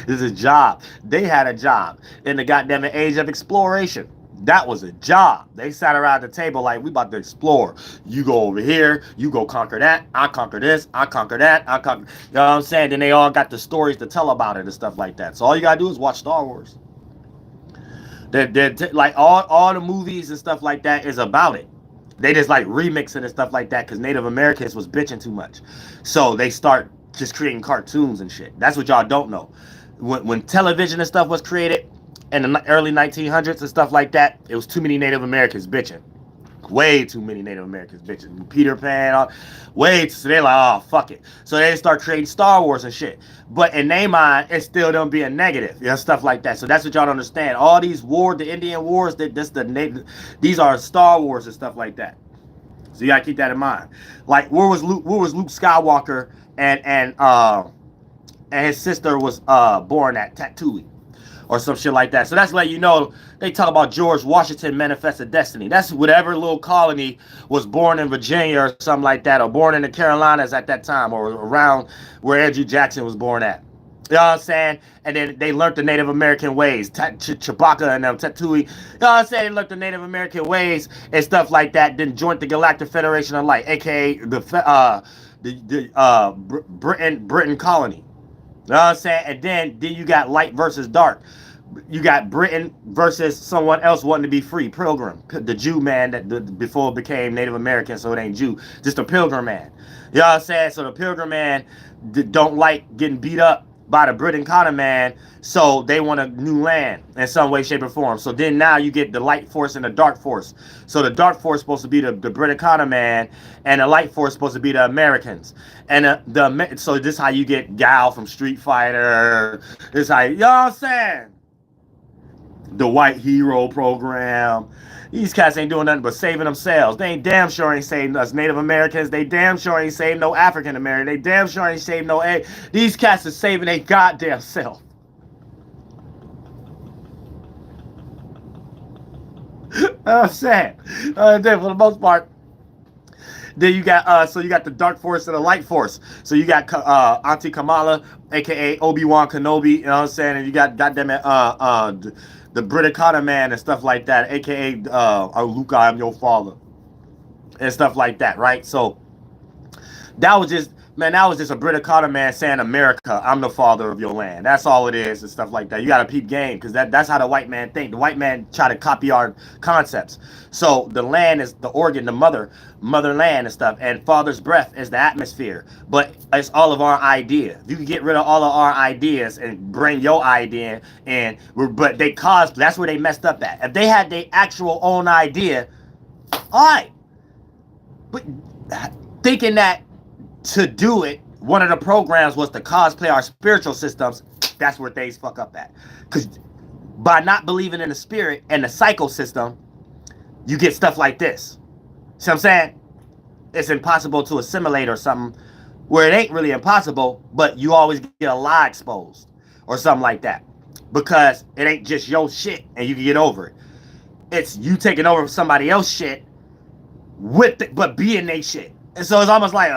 This is a job. They had a job in the goddamn age of exploration. That was a job. They sat around the table like, we about to explore. You go over here, you go conquer that, I conquer this, I conquer that, I conquer. You know what I'm saying? Then they all got the stories to tell about it and stuff like that. So all you gotta do is watch Star Wars. Like all the movies and stuff like that is about it. They just like remixing and stuff like that because Native Americans was bitching too much. So they start just creating cartoons and shit. That's what y'all don't know. When television and stuff was created in the early 1900s and stuff like that, it was too many Native Americans bitching. Way too many Native Americans bitching. Peter Pan, so they're like, oh, fuck it. So they start creating Star Wars and shit. But in their mind, it's still them being negative, you know, stuff like that. So that's what y'all don't understand. All these wars, the Indian wars, these are Star Wars and stuff like that. So you gotta keep that in mind. Like, where was Luke Skywalker and and his sister was born at Tattooe or some shit like that. So that's like, you know, they talk about George Washington manifested destiny. That's whatever little colony was born in Virginia or something like that, or born in the Carolinas at that time, or around where Andrew Jackson was born at. You know what I'm saying? And then they learned the Native American ways, Chewbacca and them, Tattooe. You know what I'm saying? They learned the Native American ways and stuff like that. Then joined the Galactic Federation of Light, aka the Britain colony. You know what I'm saying? And then you got light versus dark. You got Britain versus someone else wanting to be free. Pilgrim, the Jew man that before it became Native American, so it ain't Jew, just a Pilgrim man. You know what I'm saying? So the Pilgrim man don't like getting beat up by the Britain Connor man, so they want a new land in some way, shape, or form. So then now you get the light force and the dark force. So the dark force is supposed to be the Britain Connor man, and the light force is supposed to be the Americans. And so this is how you get Gal from Street Fighter. This is how, you know what I'm saying? The White Hero program. These cats ain't doing nothing but saving themselves. They ain't damn sure ain't saving us Native Americans. They damn sure ain't saving no African American. They damn sure ain't saving no A. These cats are saving their goddamn self. I'm saying. Then for the most part, then you got so you got the dark force and the light force. So you got Auntie Kamala, aka Obi-Wan Kenobi, you know what I'm saying? And you got goddamn it the Briticana man and stuff like that, aka Luke, I am your father, and stuff like that, right? So that was just, man, that was just a Briticana man saying, America, I'm the father of your land. That's all it is and stuff like that. You got to peep game, because that's how the white man think. The white man try to copy our concepts. So the land is the organ, the motherland and stuff, and father's breath is the atmosphere. But it's all of our idea. If you can get rid of all of our ideas and bring your idea in, but that's where they messed up at. If they had their actual own idea, all right. But thinking that to do it, one of the programs was to cosplay our spiritual systems, that's where things fuck up at. Because by not believing in the spirit and the psycho system, you get stuff like this. See what I'm saying? It's impossible to assimilate or something, where it ain't really impossible, but you always get a lie exposed or something like that. Because it ain't just your shit and you can get over it. It's you taking over somebody else's shit but being they shit. And so it's almost like,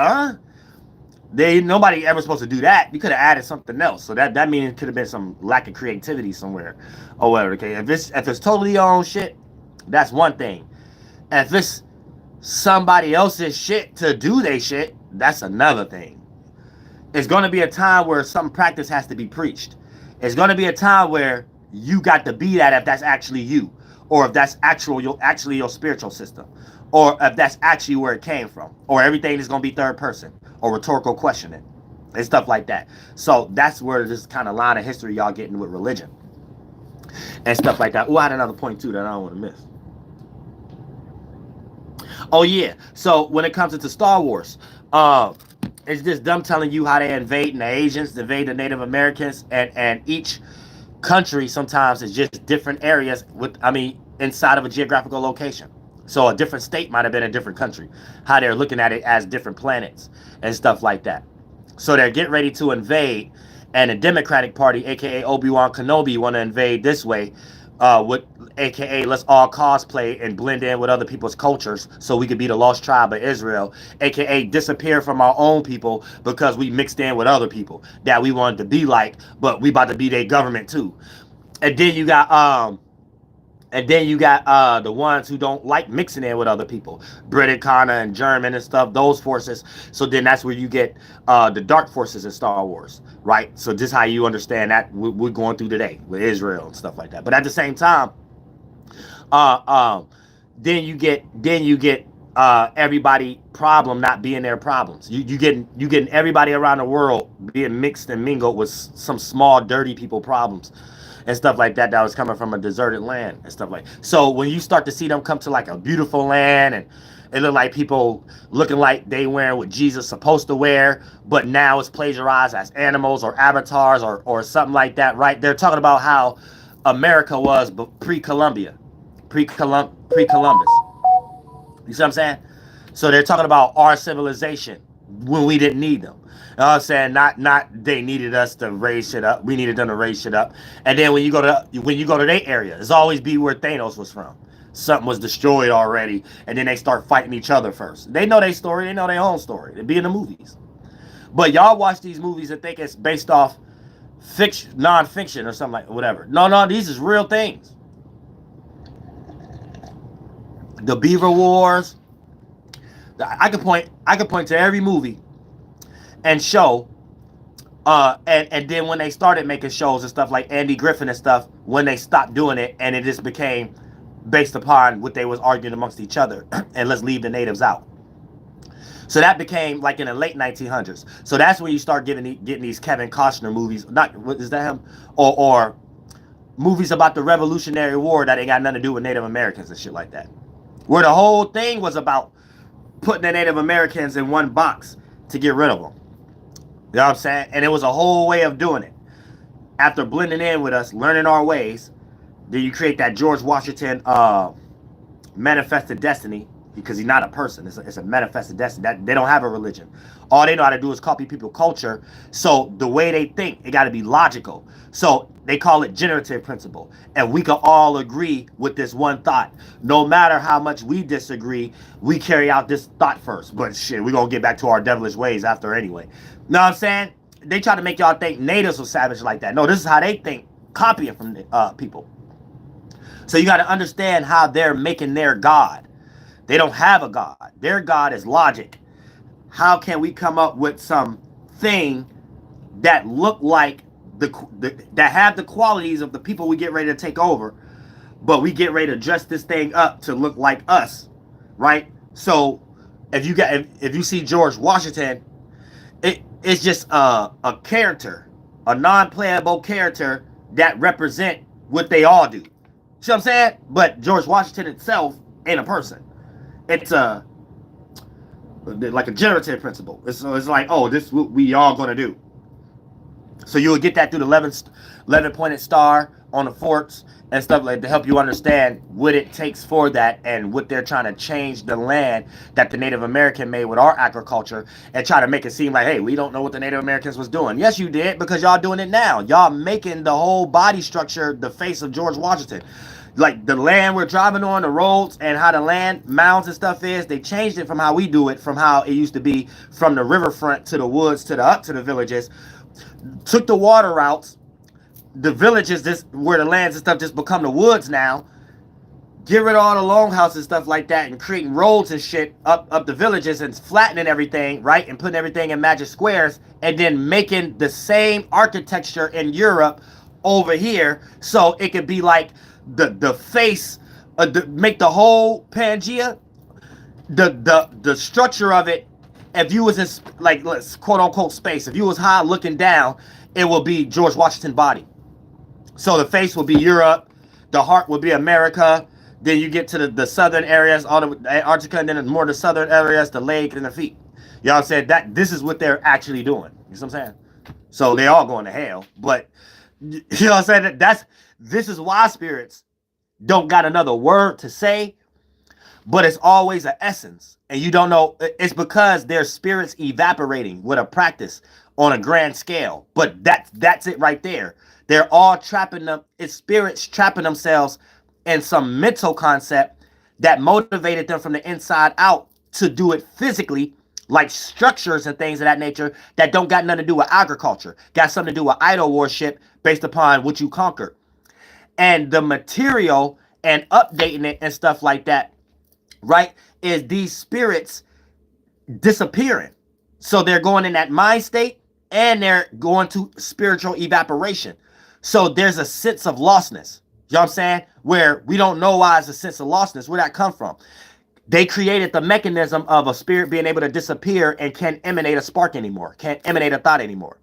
nobody ever supposed to do that. You could have added something else. So that means it could have been some lack of creativity somewhere or whatever. Okay, if it's totally your own shit, that's one thing. And if it's somebody else's shit to do their shit, that's another thing. It's going to be a time where some practice has to be preached. It's going to be a time where you got to be that if that's actually you, or if that's actually your spiritual system, or if that's actually where it came from, or everything is going to be third person or rhetorical questioning and stuff like that. So that's where this kind of line of history y'all getting with religion and stuff like that. Oh, I had another point too that I don't want to miss. Oh yeah, so when it comes into Star Wars, it's just them telling you how they invading the Asians, invade the Native Americans, and each country sometimes is just different areas inside of a geographical location. So a different state might have been a different country, how they're looking at it as different planets and stuff like that. So they're getting ready to invade, and the Democratic Party, aka Obi-Wan Kenobi, want to invade this way, with aka let's all cosplay and blend in with other people's cultures so we could be the lost tribe of Israel, aka disappear from our own people because we mixed in with other people that we wanted to be like, but we about to be their government too. And then you got the ones who don't like mixing in with other people, Briticana and German and stuff, those forces. So then that's where you get the dark forces in Star Wars, right? So just how you understand that we're going through today with Israel and stuff like that. But at the same time, then you get everybody problem not being their problems. You getting everybody around the world being mixed and mingled with some small dirty people problems and stuff like that was coming from a deserted land and stuff like. So when you start to see them come to like a beautiful land, and it look like people looking like they wearing what Jesus supposed to wear, but now it's plagiarized as animals or avatars or something like that, right? They're talking about how America was pre-Columbus. You see what I'm saying? So they're talking about our civilization when we didn't need them. You know what I'm saying? Not they needed us to raise shit up. We needed them to raise shit up. And then when you go to their area, it's always be where Thanos was from. Something was destroyed already, and then they start fighting each other first. They know their story. They know their own story. They be in the movies. But y'all watch these movies and think it's based off fiction, non-fiction or something like whatever. No, these is real things. The Beaver Wars. I could point to every movie and show, and then when they started making shows and stuff like Andy Griffin and stuff, when they stopped doing it and it just became based upon what they was arguing amongst each other, and let's leave the natives out. So that became like in the late 1900s. So that's when you start getting these Kevin Costner movies. Not, what is that him? Or movies about the Revolutionary War that ain't got nothing to do with Native Americans and shit like that. Where the whole thing was about putting the Native Americans in one box to get rid of them. You know what I'm saying? And it was a whole way of doing it. After blending in with us, learning our ways, then you create that George Washington manifested destiny, because he's not a person. It's a manifested destiny. That they don't have a religion. All they know how to do is copy people's culture. So the way they think, it got to be logical. So they call it generative principle. And we can all agree with this one thought. No matter how much we disagree, we carry out this thought first. But shit, we're going to get back to our devilish ways after anyway. Know what I'm saying? They try to make y'all think natives were savage like that. No, this is how they think, copying from people. So you got to understand how they're making their God. They don't have a God. Their God is logic. How can we come up with something that look like that have the qualities of the people we get ready to take over, but we get ready to dress this thing up to look like us, right? So if you see George Washington, it's just a character, a non-playable character that represent what they all do. See what I'm saying? But George Washington itself ain't a person. It's like a generative principle. It's like, oh, this is what we all gonna do. So you would get that through the 11-pointed star on the forts and stuff like to help you understand what it takes for that and what they're trying to change the land that the Native American made with our agriculture and try to make it seem like, hey, we don't know what the Native Americans was doing. Yes, you did, because y'all doing it now. Y'all making the whole body structure the face of George Washington. Like the land we're driving on, the roads, and how the land mounds and stuff is, they changed it from how we do it, from how it used to be from the riverfront to the woods to the up to the villages. Took the water routes, the villages, this where the lands and stuff just become the woods now. Get rid of all the longhouses and stuff like that, and creating roads and shit up the villages and flattening everything, right, and putting everything in magic squares, and then making the same architecture in Europe over here, so it could be like the face, make the whole Pangea, the structure of it. If you was in like let's quote unquote space, if you was high looking down, it will be George Washington body. So the face will be Europe, the heart will be America. Then you get to the southern areas, all the Antarctica, and then more the southern areas, the leg and the feet. Y'all said that this is what they're actually doing. You know what I'm saying? So they all going to hell, but you know what I'm saying? This is why spirits don't got another word to say, but it's always an essence. And you don't know, it's because their spirits evaporating with a practice on a grand scale. But that's it right there. They're all trapping them, it's spirits trapping themselves in some mental concept that motivated them from the inside out to do it physically, like structures and things of that nature that don't got nothing to do with agriculture. Got something to do with idol worship based upon what you conquered. And the material and updating it and stuff like that, right, is these spirits disappearing. So they're going in that mind state and they're going to spiritual evaporation. So there's a sense of lostness. You know what I'm saying? Where we don't know why it's a sense of lostness. Where that come from? They created the mechanism of a spirit being able to disappear and can't emanate a spark anymore. Can't emanate a thought anymore.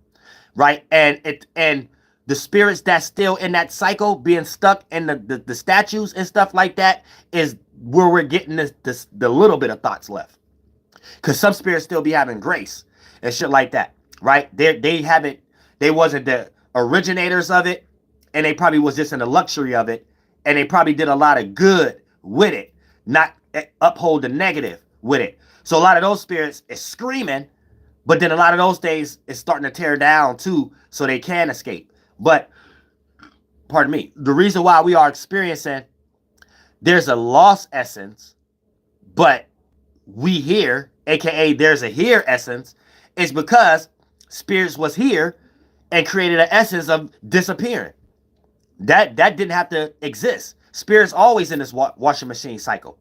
Right? And the spirits that's still in that cycle being stuck in the statues and stuff like that is where we're getting the little bit of thoughts left. Because some spirits still be having grace and shit like that. Right? They wasn't the originators of it, and they probably was just in the luxury of it, and they probably did a lot of good with it, not uphold the negative with it. So a lot of those spirits is screaming, But then a lot of those things is starting to tear down too, so they can escape. But, pardon me, the reason why we are experiencing, there's a lost essence, but we here, aka there's a here essence, is because spirits was here and created an essence of disappearing. That didn't have to exist. Spirits always in this washing machine cycle.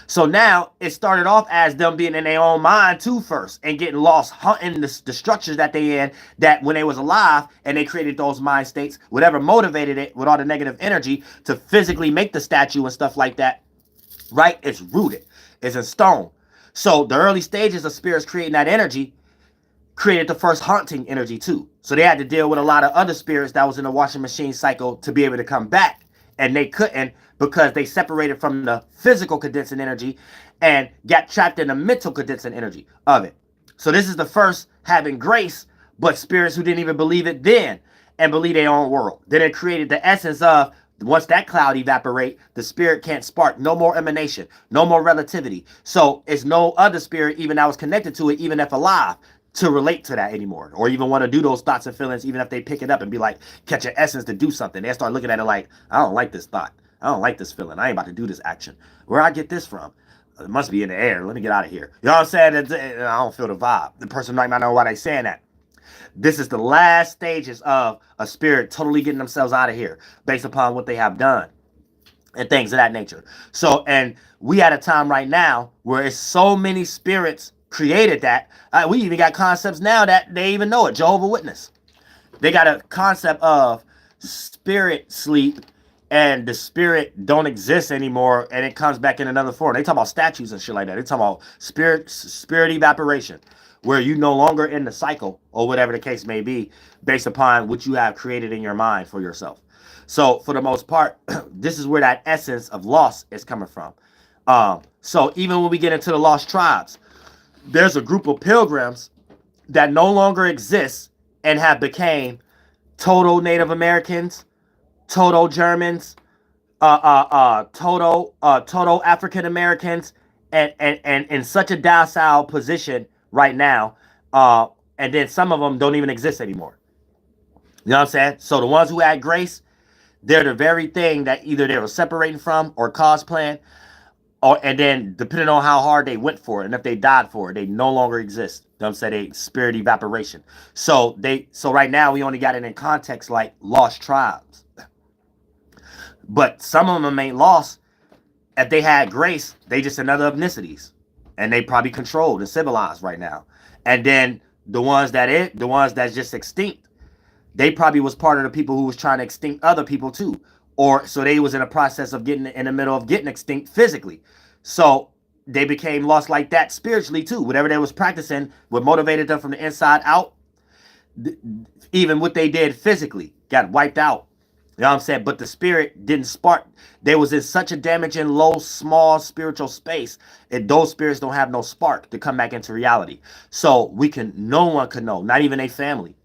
So now it started off as them being in their own mind too first and getting lost hunting the structures that they in, that when they was alive and they created those mind states, whatever motivated it with all the negative energy to physically make the statue and stuff like that, right? It's rooted. It's in stone. So the early stages of spirits creating that energy created the first haunting energy too. So they had to deal with a lot of other spirits that was in the washing machine cycle to be able to come back. And they couldn't because they separated from the physical condensing energy and got trapped in the mental condensing energy of it. So this is the first having grace, but spirits who didn't even believe it then and believe their own world. Then it created the essence of, once that cloud evaporate, the spirit can't spark. No more emanation, no more relativity. So it's no other spirit even that was connected to it, even if alive, to relate to that anymore, or even want to do those thoughts and feelings, even if they pick it up and be like, catch an essence to do something. They start looking at it like, I don't like this thought. I don't like this feeling. I ain't about to do this action. Where I get this from? It must be in the air. Let me get out of here. You know what I'm saying? I don't feel the vibe. The person might not know why they saying that. This is the last stages of a spirit totally getting themselves out of here based upon what they have done and things of that nature. So, and we at a time right now where it's so many spirits created that we even got concepts now that they even know it. Jehovah's Witness, they got a concept of spirit sleep, and the spirit don't exist anymore, and it comes back in another form. They talk about statues and shit like that. They talk about spirit evaporation, where you no longer in the cycle or whatever the case may be, based upon what you have created in your mind for yourself. So for the most part, this is where that essence of loss is coming from. So even when we get into the lost tribes, there's a group of pilgrims that no longer exists and have became total Native Americans, total Germans, total African Americans, and in such a docile position right now. And then some of them don't even exist anymore. You know what I'm saying? So the ones who had grace, they're the very thing that either they were separating from or cosplaying. And then depending on how hard they went for it, and if they died for it, they no longer exist. You know what I'm saying? They spirit evaporation. So right now we only got it in context like lost tribes. But some of them ain't lost. If they had grace, they just another ethnicities. And they probably controlled and civilized right now. And then the ones that's just extinct, they probably was part of the people who was trying to extinct other people too. Or so they was in a process of getting in the middle of getting extinct physically. So they became lost like that spiritually too. Whatever they was practicing, what motivated them from the inside out, even what they did physically got wiped out. You know what I'm saying? But the spirit didn't spark. They was in such a damaging, low, small spiritual space, and those spirits don't have no spark to come back into reality. So no one could know, not even a family.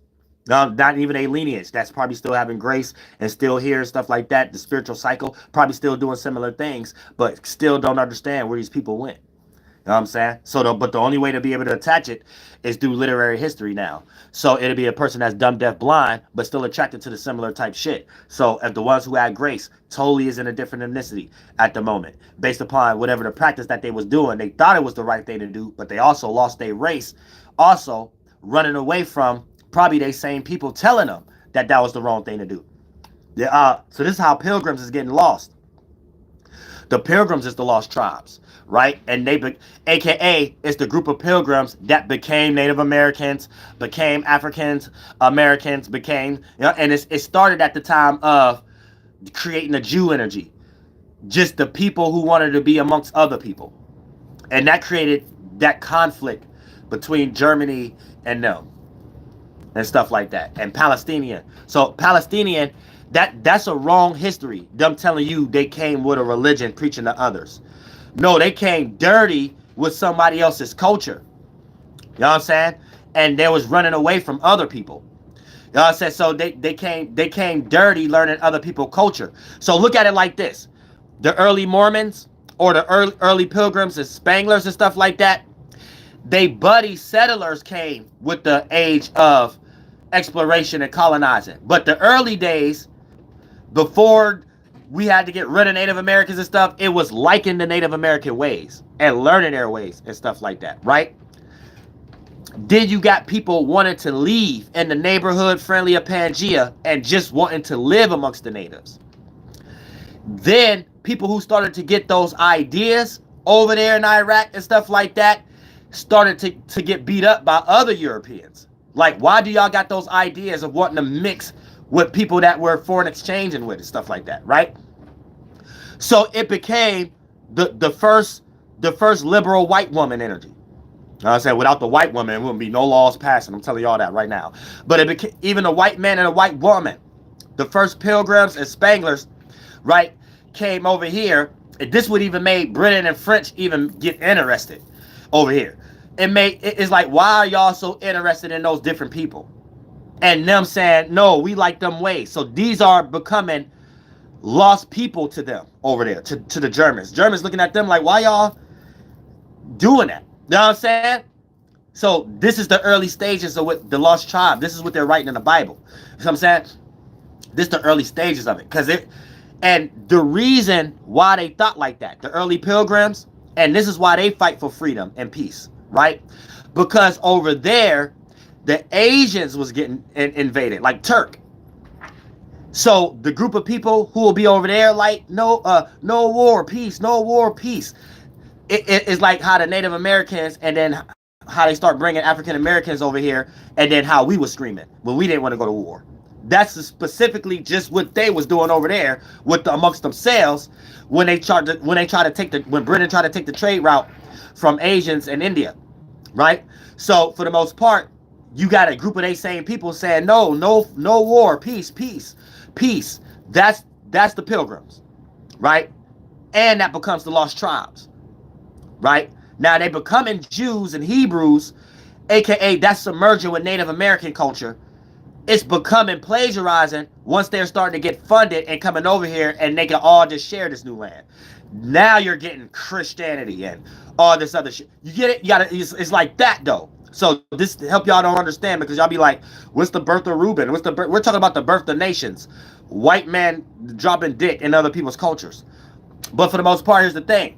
Not even a lineage that's probably still having grace and still here, stuff like that. The spiritual cycle, probably still doing similar things, but still don't understand where these people went. You know what I'm saying? But the only way to be able to attach it is through literary history now. So it'll be a person that's dumb, deaf, blind, but still attracted to the similar type shit. So if the ones who had grace totally is in a different ethnicity at the moment, based upon whatever the practice that they was doing, they thought it was the right thing to do, but they also lost their race, also running away from probably they same people telling them that was the wrong thing to do. So this is how pilgrims is getting lost. The pilgrims is the lost tribes, right? And AKA it's the group of pilgrims that became Native Americans, became Africans, Americans, and it started at the time of creating the Jew energy. Just the people who wanted to be amongst other people. And that created that conflict between Germany and them. And stuff like that. And Palestinian. So Palestinian, that's a wrong history. Them telling you they came with a religion preaching to others. No, they came dirty with somebody else's culture. You know what I'm saying? And they was running away from other people. You know what I'm saying? So they came dirty learning other people's culture. So look at it like this. The early Mormons or the early pilgrims and Spanglers and stuff like that, they buddy settlers came with the age of exploration and colonizing. But the early days, before we had to get rid of Native Americans and stuff, it was liking the Native American ways and learning their ways and stuff like that, right? Then you got people wanting to leave in the neighborhood friendly of Pangea and just wanting to live amongst the natives. Then people who started to get those ideas over there in Iraq and stuff like that started to get beat up by other Europeans. Like, why do y'all got those ideas of wanting to mix with people that were foreign exchanging with and stuff like that, right? So it became the first liberal white woman energy. I said, without the white woman, there wouldn't be no laws passing. I'm telling y'all that right now. But it became even a white man and a white woman. The first pilgrims and spanglers, right, came over here. And this would even make Britain and French even get interested over here. It's like, why are y'all so interested in those different people? And them saying, no, we like them ways. So these are becoming lost people to them over there, to the Germans. Germans looking at them like, why y'all doing that? You know what I'm saying? So this is the early stages of what the lost tribe. This is what they're writing in the Bible. You know what I'm saying? This is the early stages of it. And the reason why they thought like that, the early pilgrims, and this is why they fight for freedom and peace, right? Because over there, the Asians was getting invaded, like Turk. So the group of people who will be over there, like, no war, peace, no war, peace. It's like how the Native Americans, and then how they start bringing African Americans over here, and then how we was screaming when we didn't want to go to war. That's specifically just what they was doing over there amongst themselves when Britain tried to take the trade route from Asians and India, right? So for the most part, you got a group of these same people saying no war, peace. That's the pilgrims, right? And that becomes the lost tribes, right? Now they becoming Jews and Hebrews, aka that's submerging with Native American culture. It's becoming plagiarizing once they're starting to get funded and coming over here and they can all just share this new land. Now you're getting Christianity and all this other shit. You get it? It's like that though. So this to help y'all don't understand, because y'all be like, what's the birth of Reuben? We're talking about the birth of nations. White men dropping dick in other people's cultures. But for the most part, here's the thing.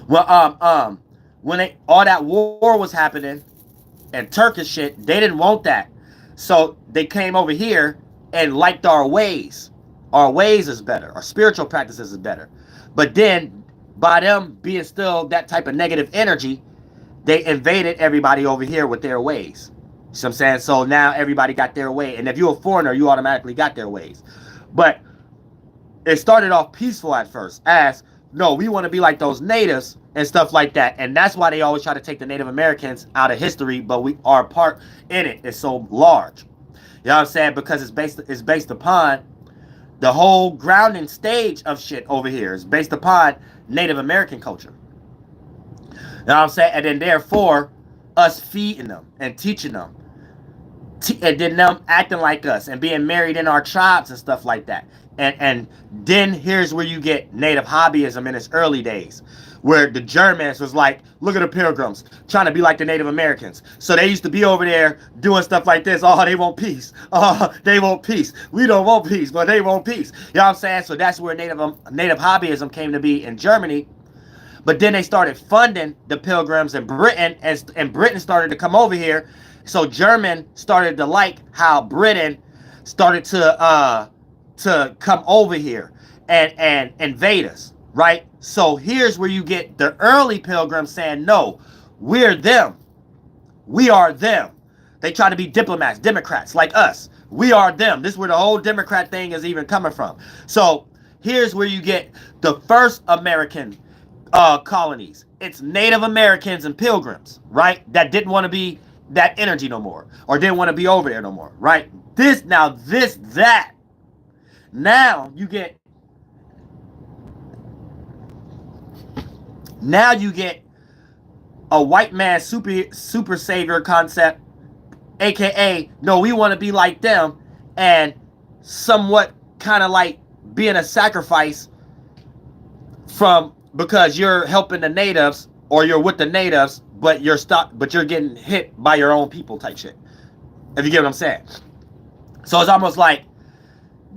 Well, when all that war was happening and Turkish shit, they didn't want that. So they came over here and liked our ways. Our ways is better. Our spiritual practices is better. But then by them being still that type of negative energy, they invaded everybody over here with their ways. You know what I'm saying? So now everybody got their way. And if you're a foreigner, you automatically got their ways. But it started off peaceful at first as, no, we want to be like those natives and stuff like that. And that's why they always try to take the Native Americans out of history, but our part in it is so large. You know what I'm saying? Because it's based upon the whole grounding stage of shit over here is based upon Native American culture. You know what I'm saying? And then therefore, us feeding them and teaching them. And then them acting like us and being married in our tribes and stuff like that. And then here's where you get native hobbyism in its early days, where the Germans was like, look at the pilgrims trying to be like the Native Americans. So they used to be over there doing stuff like this. Oh, they want peace. Oh, they want peace. We don't want peace, but they want peace. You know what I'm saying? So that's where native hobbyism came to be in Germany. But then they started funding the pilgrims in Britain, and Britain started to come over here. So German started to like how Britain started to come over here and invade us, right? So here's where you get the early pilgrims saying, no, we're them. We are them. They try to be diplomats, Democrats like us. We are them. This is where the whole Democrat thing is even coming from. So here's where you get the first American colonies. It's Native Americans and pilgrims, right? That didn't want to be that energy no more, or didn't want to be over there no more, right? That. Now you get a white man super savior concept, aka no, we want to be like them, and somewhat kind of like being a sacrifice because you're helping the natives or you're with the natives, but you're stuck, but you're getting hit by your own people type shit. If you get what I'm saying. So it's almost like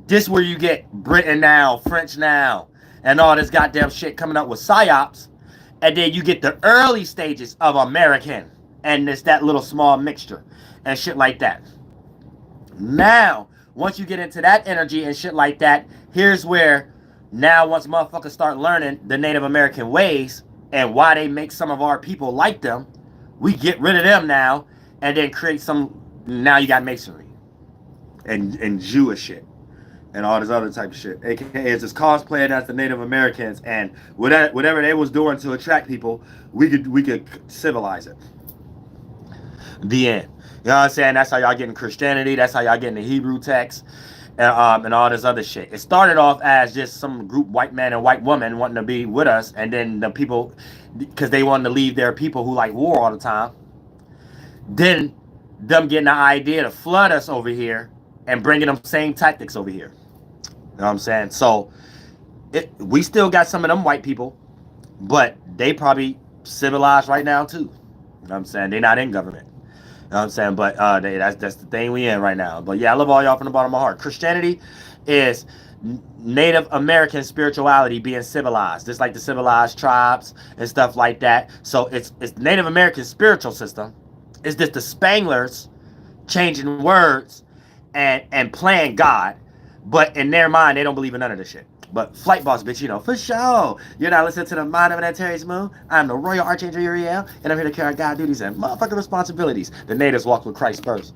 this where you get Britain now, French now, and all this goddamn shit coming up with psyops, and then you get the early stages of American, and it's that little small mixture and shit like that. Now, once you get into that energy and shit like that, here's where now once motherfuckers start learning the Native American ways and why they make some of our people like them, we get rid of them now and then create some. Now you got masonry and Jewish shit and all this other type of shit. AKA it's just cosplaying as the Native Americans, and whatever they was doing to attract people, we could civilize it. The end. You know what I'm saying? That's how y'all getting Christianity. That's how y'all getting the Hebrew text and all this other shit. It started off as just some group, white man and white woman, wanting to be with us, and then the people, because they wanted to leave their people who like war all the time. Then them getting the idea to flood us over here and bringing them same tactics over here. You know what I'm saying? So we still got some of them white people, but they probably civilized right now too. You know what I'm saying? They're not in government. You know what I'm saying? But that's the thing we in right now. But yeah, I love all y'all from the bottom of my heart. Christianity is Native American spirituality being civilized, just like the civilized tribes and stuff like that. So it's Native American spiritual system. It's just the Spanglers changing words and playing God, but in their mind they don't believe in none of this shit. But Flight Boss, bitch, you know, for sure. You're not listening to the Mind of an Antares Moon. I'm the Royal Archangel Uriel, and I'm here to carry out God duties and motherfucking responsibilities. The natives walk with Christ first.